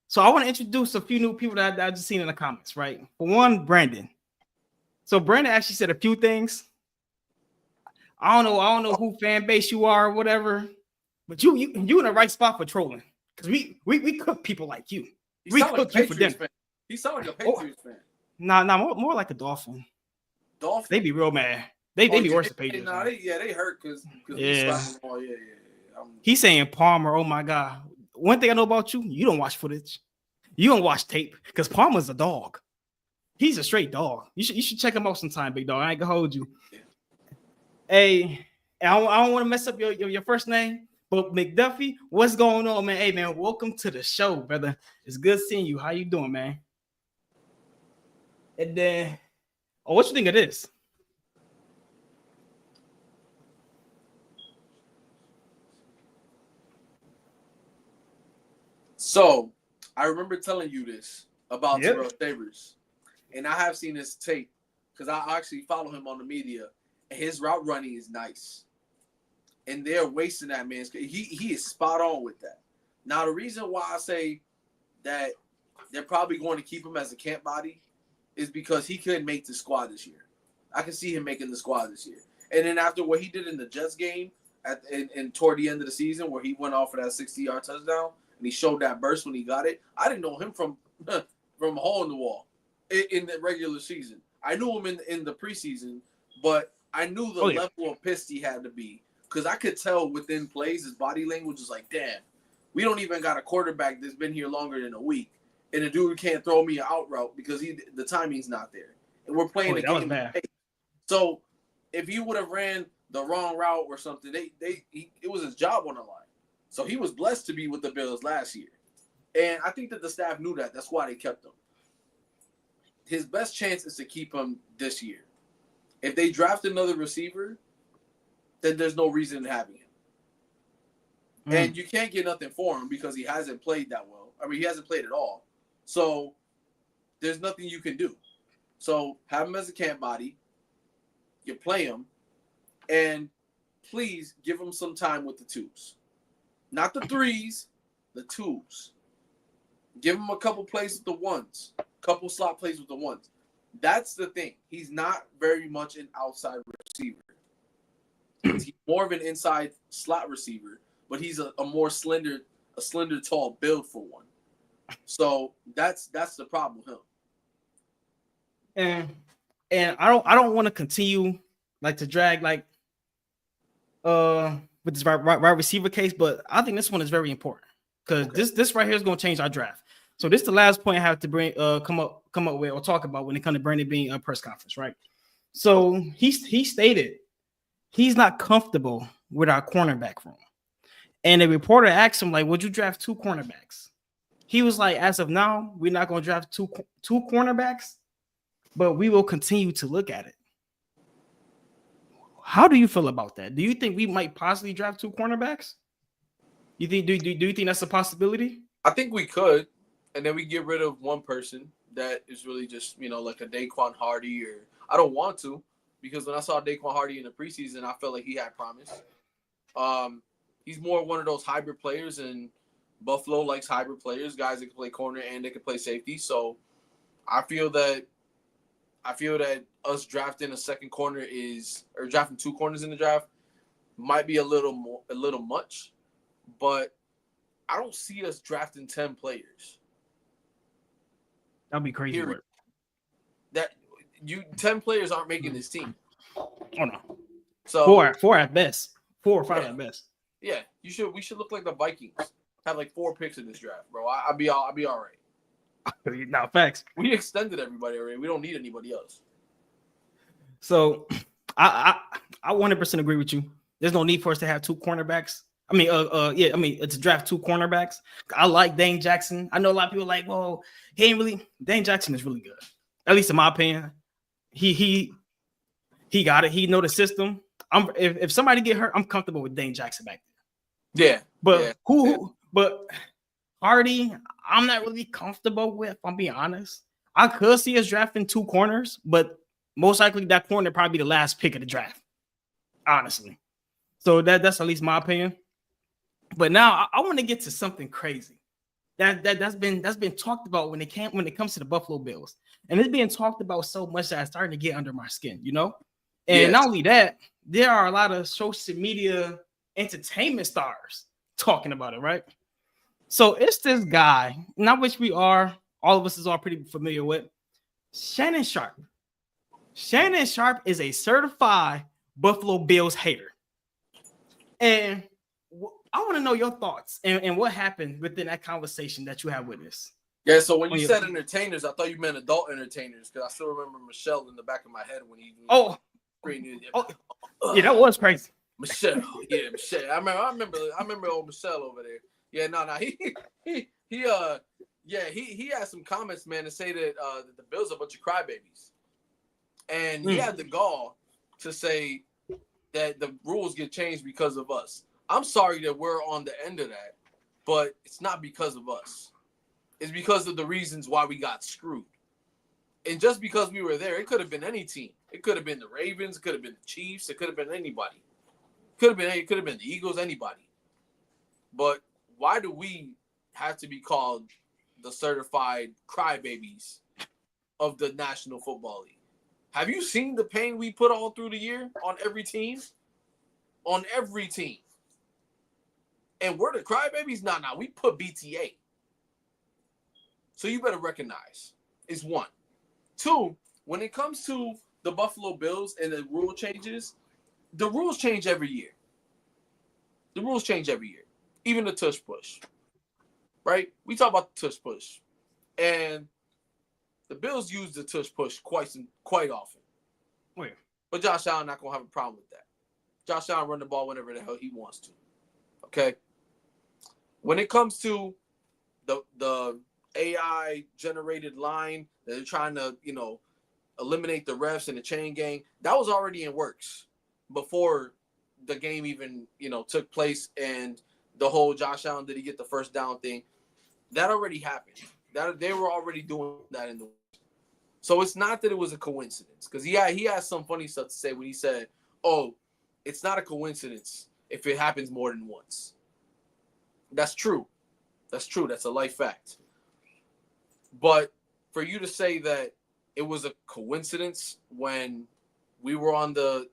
So I want to introduce a few new people that I just seen in the comments, right? For one, Brandon. So Brandon actually said a few things. I don't know who fan base you are or whatever, but you in the right spot for trolling. Because we cook people like you. We cook you for dinner. He sound like a Patriots fan. Nah, more like a Dolphin. Dolphin. They be real mad. They be worse than Patriots. They hurt because He's saying Palmer. Oh my God. One thing I know about you, you don't watch footage. You don't watch tape because Palmer's a dog. He's a straight dog. You should check him out sometime, big dog. I ain't gonna hold you. Yeah. Hey, I don't want to mess up your first name, but McDuffie, what's going on, man? Hey, man, welcome to the show, brother. It's good seeing you. How you doing, man? And then, what you think of this? So, I remember telling you this about Terrell Shavers, and I have seen this tape because I actually follow him on the media, and his route running is nice. And they're wasting that, man. He is spot on with that. Now, the reason why I say that they're probably going to keep him as a camp body is because he couldn't make the squad this year. I can see him making the squad this year. And then after what he did in the Jets game and toward the end of the season where he went off for that 60-yard touchdown and he showed that burst when he got it, I didn't know him from a hole in the wall in the regular season. I knew him in the preseason, but I knew the level of pissed he had to be because I could tell within plays his body language was like, damn, we don't even got a quarterback that's been here longer than a week. And the dude can't throw me an out route because the timing's not there. And we're playing the game. So if he would have ran the wrong route or something, it was his job on the line. So he was blessed to be with the Bills last year. And I think that the staff knew that. That's why they kept him. His best chance is to keep him this year. If they draft another receiver, then there's no reason in having him. And you can't get nothing for him because he hasn't played that well. I mean, he hasn't played at all. So there's nothing you can do. So have him as a camp body. You play him. And please give him some time with the twos. Not the threes, the twos. Give him a couple plays with the ones. Couple slot plays with the ones. That's the thing. He's not very much an outside receiver. He's more of an inside slot receiver, but he's a more slender, tall build for one. So that's the problem with him. And I don't want to continue to drag with this right receiver case, but I think this one is very important because this right here is going to change our draft. So this is the last point I have to bring come up with or talk about when it comes to Brandon Beane press conference, right? So he stated he's not comfortable with our cornerback room. And a reporter asked him, would you draft two cornerbacks? He was like, as of now, we're not going to draft two cornerbacks, but we will continue to look at it. How do you feel about that? Do you think we might possibly draft two cornerbacks? You think do you think that's a possibility? I think we could, and then we get rid of one person that is really just, like a Daquan Hardy, or I don't want to, because when I saw Daquan Hardy in the preseason, I felt like he had promise. He's more one of those hybrid players, and Buffalo likes hybrid players, guys that can play corner and they can play safety. So I feel that us drafting a second corner or drafting two corners in the draft might be a little much, but I don't see us drafting 10 players. That'd be crazy. Period. 10 players aren't making this team. Oh no. So four at best. 4 or 5 at best. Yeah, we should look like the Vikings. Have 4 picks in this draft, bro. I'll be all right. Now, facts. We extended everybody already. We don't need anybody else. So, I 100% agree with you. There's no need for us to have two cornerbacks. To draft two cornerbacks. I like Dane Jackson. I know a lot of people are like, well, he ain't really. Dane Jackson is really good. At least in my opinion. He got it. He know the system. If somebody get hurt, I'm comfortable with Dane Jackson back there. Yeah. But but Hardy, I'm not really comfortable with, if I'm being honest. I could see us drafting 2 corners, but most likely that corner probably be the last pick of the draft. Honestly. So that's at least my opinion. But now I want to get to something crazy. That's been talked about when it comes to the Buffalo Bills. And it's being talked about so much that it's starting to get under my skin, you know? And not only that, there are a lot of social media entertainment stars talking about it, right? So it's this guy, not which all of us is all pretty familiar with, Shannon Sharp. Shannon Sharp is a certified Buffalo Bills hater. And I want to know your thoughts and what happened within that conversation that you had with us. Yeah, so when you said entertainers, I thought you meant adult entertainers because I still remember Michelle in the back of my head when he yeah, that was crazy. Michelle. I remember old Michelle over there. Yeah, no, he had some comments, man, to say that the Bills are a bunch of crybabies. And he had the gall to say that the rules get changed because of us. I'm sorry that we're on the end of that, but it's not because of us. It's because of the reasons why we got screwed. And just because we were there, it could have been any team. It could have been the Ravens. It could have been the Chiefs. It could have been anybody. It could have been the Eagles, anybody. But why do we have to be called the certified crybabies of the National Football League? Have you seen the pain we put all through the year on every team? On every team. And we're the crybabies? Nah, we put BTA. So you better recognize. Is 1. 2, when it comes to the Buffalo Bills and the rule changes, the rules change every year. Even the tush push. Right? We talk about the tush push. And the Bills use the tush push quite often. Oh, yeah. But Josh Allen not going to have a problem with that. Josh Allen run the ball whenever the hell he wants to. Okay? When it comes to the AI-generated line that they're trying to, eliminate the refs and the chain gang, that was already in works before the game even, took place and the whole Josh Allen, did he get the first down thing? That already happened. That they were already doing that in the works. So it's not that it was a coincidence because he had some funny stuff to say when he said, "Oh, it's not a coincidence if it happens more than once." That's true. That's a life fact. But for you to say that it was a coincidence when we were on the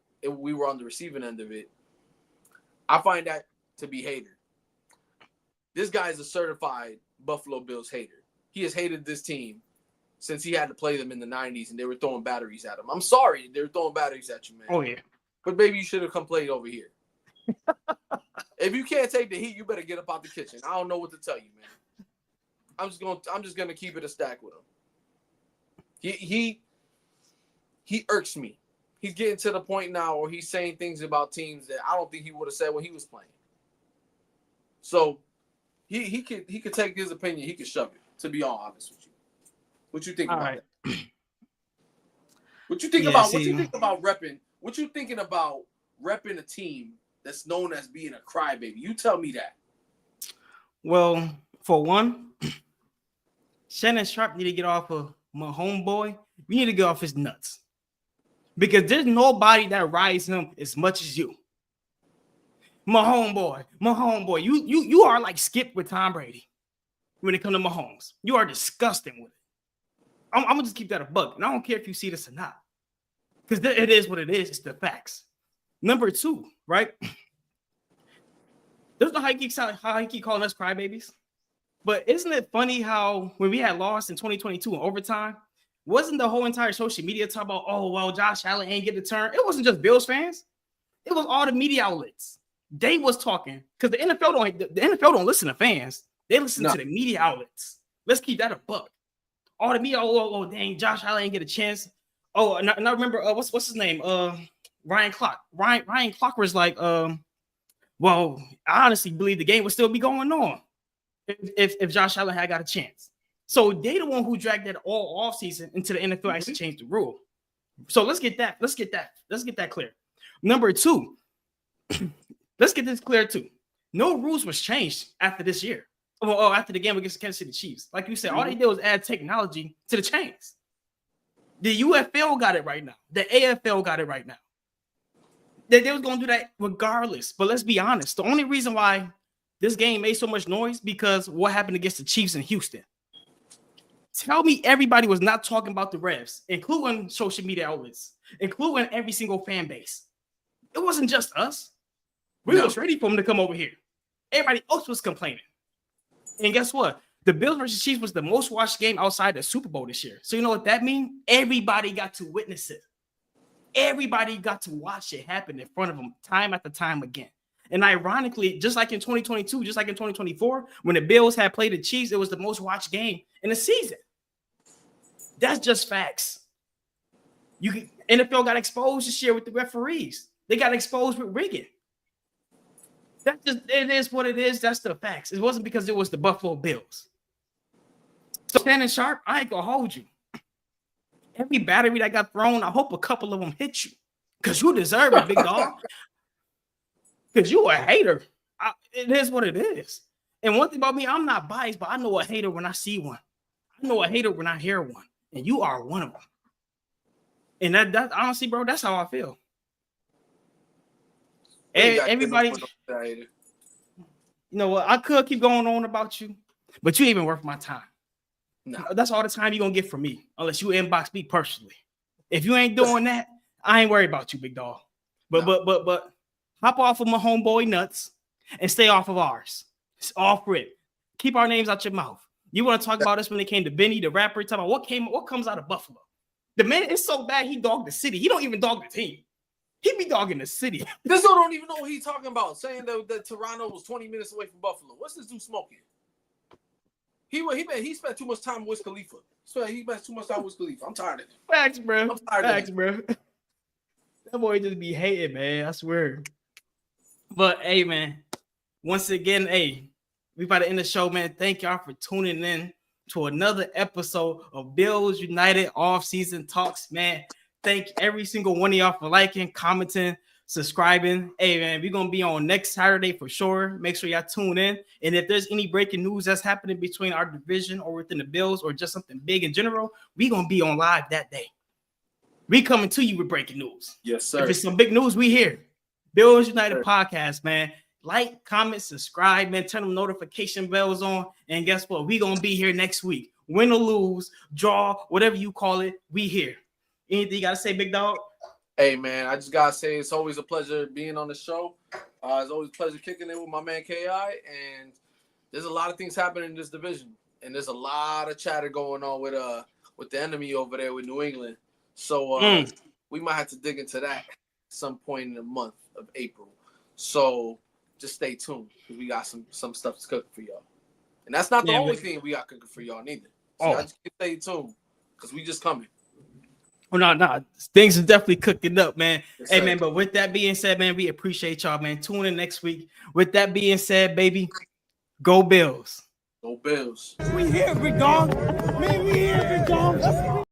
receiving end of it, I find that to be hater. This guy is a certified Buffalo Bills hater. He has hated this team since he had to play them in the 90s and they were throwing batteries at him. I'm sorry they were throwing batteries at you, man. Oh, yeah. But maybe you should have come played over here. If you can't take the heat, you better get up out the kitchen. I don't know what to tell you, man. I'm just gonna keep it a stack with him. He irks me. He's getting to the point now where he's saying things about teams that I don't think he would have said when he was playing. So he could take his opinion, he could shove it, to be all honest with you. What you think about that? What you think about repping? What you thinking about repping a team that's known as being a crybaby? You tell me that. Well, for one, Shannon Sharp need to get off of my homeboy. We need to get off his nuts. Because there's nobody that rides him as much as you. My homeboy. You are like Skip with Tom Brady when it comes to Mahomes. You are disgusting with it. I'm going to just keep that a buck. And I don't care if you see this or not. Because it is what it is. It's the facts. Number 2, right? There's no how he keep calling us crybabies. But isn't it funny how when we had lost in 2022 in overtime, wasn't the whole entire social media talking about, oh, well, Josh Allen ain't get the turn? It wasn't just Bills fans. It was all the media outlets. They was talking because the NFL don't listen to fans. They listen to the media outlets. Let's keep that a buck. All the media, oh, dang, Josh Allen ain't get a chance. Oh, and I remember what's his name? Ryan Clark. Ryan Clark was like, well, I honestly believe the game would still be going on if Josh Allen had got a chance. So they the one who dragged that all offseason into the NFL actually changed the rule. So let's get that clear. Number two, let's get this clear too. No rules was changed after this year. Well, after the game against the Kansas City Chiefs. Like you said, all they did was add technology to the chains. The UFL got it right now. The AFL got it right now. They was going to do that regardless. But let's be honest. The only reason why this game made so much noise because what happened against the Chiefs in Houston. Tell me everybody was not talking about the refs, including social media outlets, including every single fan base. It wasn't just us. We was ready for them to come over here. Everybody else was complaining. And guess what? The Bills versus Chiefs was the most watched game outside the Super Bowl this year. So you know what that means? Everybody got to witness it. Everybody got to watch it happen in front of them time after time again. And ironically, just like in 2022, just like in 2024, when the Bills had played the Chiefs, it was the most watched game in the season. That's just facts. NFL got exposed this year with the referees. They got exposed with rigging. It is what it is. That's the facts. It wasn't because it was the Buffalo Bills. So Shannon Sharp, I ain't gonna hold you. Every battery that got thrown, I hope a couple of them hit you. Because you deserve it, big dog. Because you a hater. It is what it is. And one thing about me, I'm not biased, but I know a hater when I see one. I know a hater when I hear one. And you are one of them. And that honestly, bro, that's how I feel. Everybody, you know what? I could keep going on about you, but you ain't even worth my time. No. That's all the time you're going to get from me, unless you inbox me personally. If you ain't doing that, I ain't worried about you, big dog. But hop off of my homeboy nuts and stay off of ours. It's off rip. Keep our names out your mouth. You want to talk about us when it came to Benny, the rapper, talk about what comes out of Buffalo. The man is so bad he dogged the city. He don't even dog the team. He be dogging the city. This dude don't even know what he's talking about, saying that Toronto was 20 minutes away from Buffalo. What's this dude smoking? He spent too much time with Wiz Khalifa. He spent too much time with Wiz Khalifa. I'm tired of it. Facts, bro. Facts, bro. That boy just be hating, man. I swear. But, hey, man, once again, hey, we about to end the show, man. Thank y'all for tuning in to another episode of Bills United Offseason Talks, man. Thank every single one of y'all for liking, commenting, subscribing. Hey, man, we're going to be on next Saturday for sure. Make sure y'all tune in. And if there's any breaking news that's happening between our division or within the Bills or just something big in general, we're going to be on live that day. We coming to you with breaking news. Yes, sir. If it's some big news, we here. Bills United Podcast, man. Like, comment, subscribe, man. Turn them notification bells on. And guess what? We going to be here next week. Win or lose, draw, whatever you call it, we here. Anything you got to say, big dog? Hey, man, I just got to say it's always a pleasure being on the show. It's always a pleasure kicking it with my man K.I. And there's a lot of things happening in this division. And there's a lot of chatter going on with the enemy over there with New England. So we might have to dig into that at some point in the month of April. So just stay tuned because we got some stuff to cook for y'all. And that's not the only thing we got cooking for y'all neither. So I just stay tuned because we just coming. Oh, no. Things are definitely cooking up, man. Yes, hey, sir. man, but with that being said, man, we appreciate y'all, man. Tune in next week. With that being said, baby, go Bills. Go Bills. We here, big dog. Man, we here, big dog.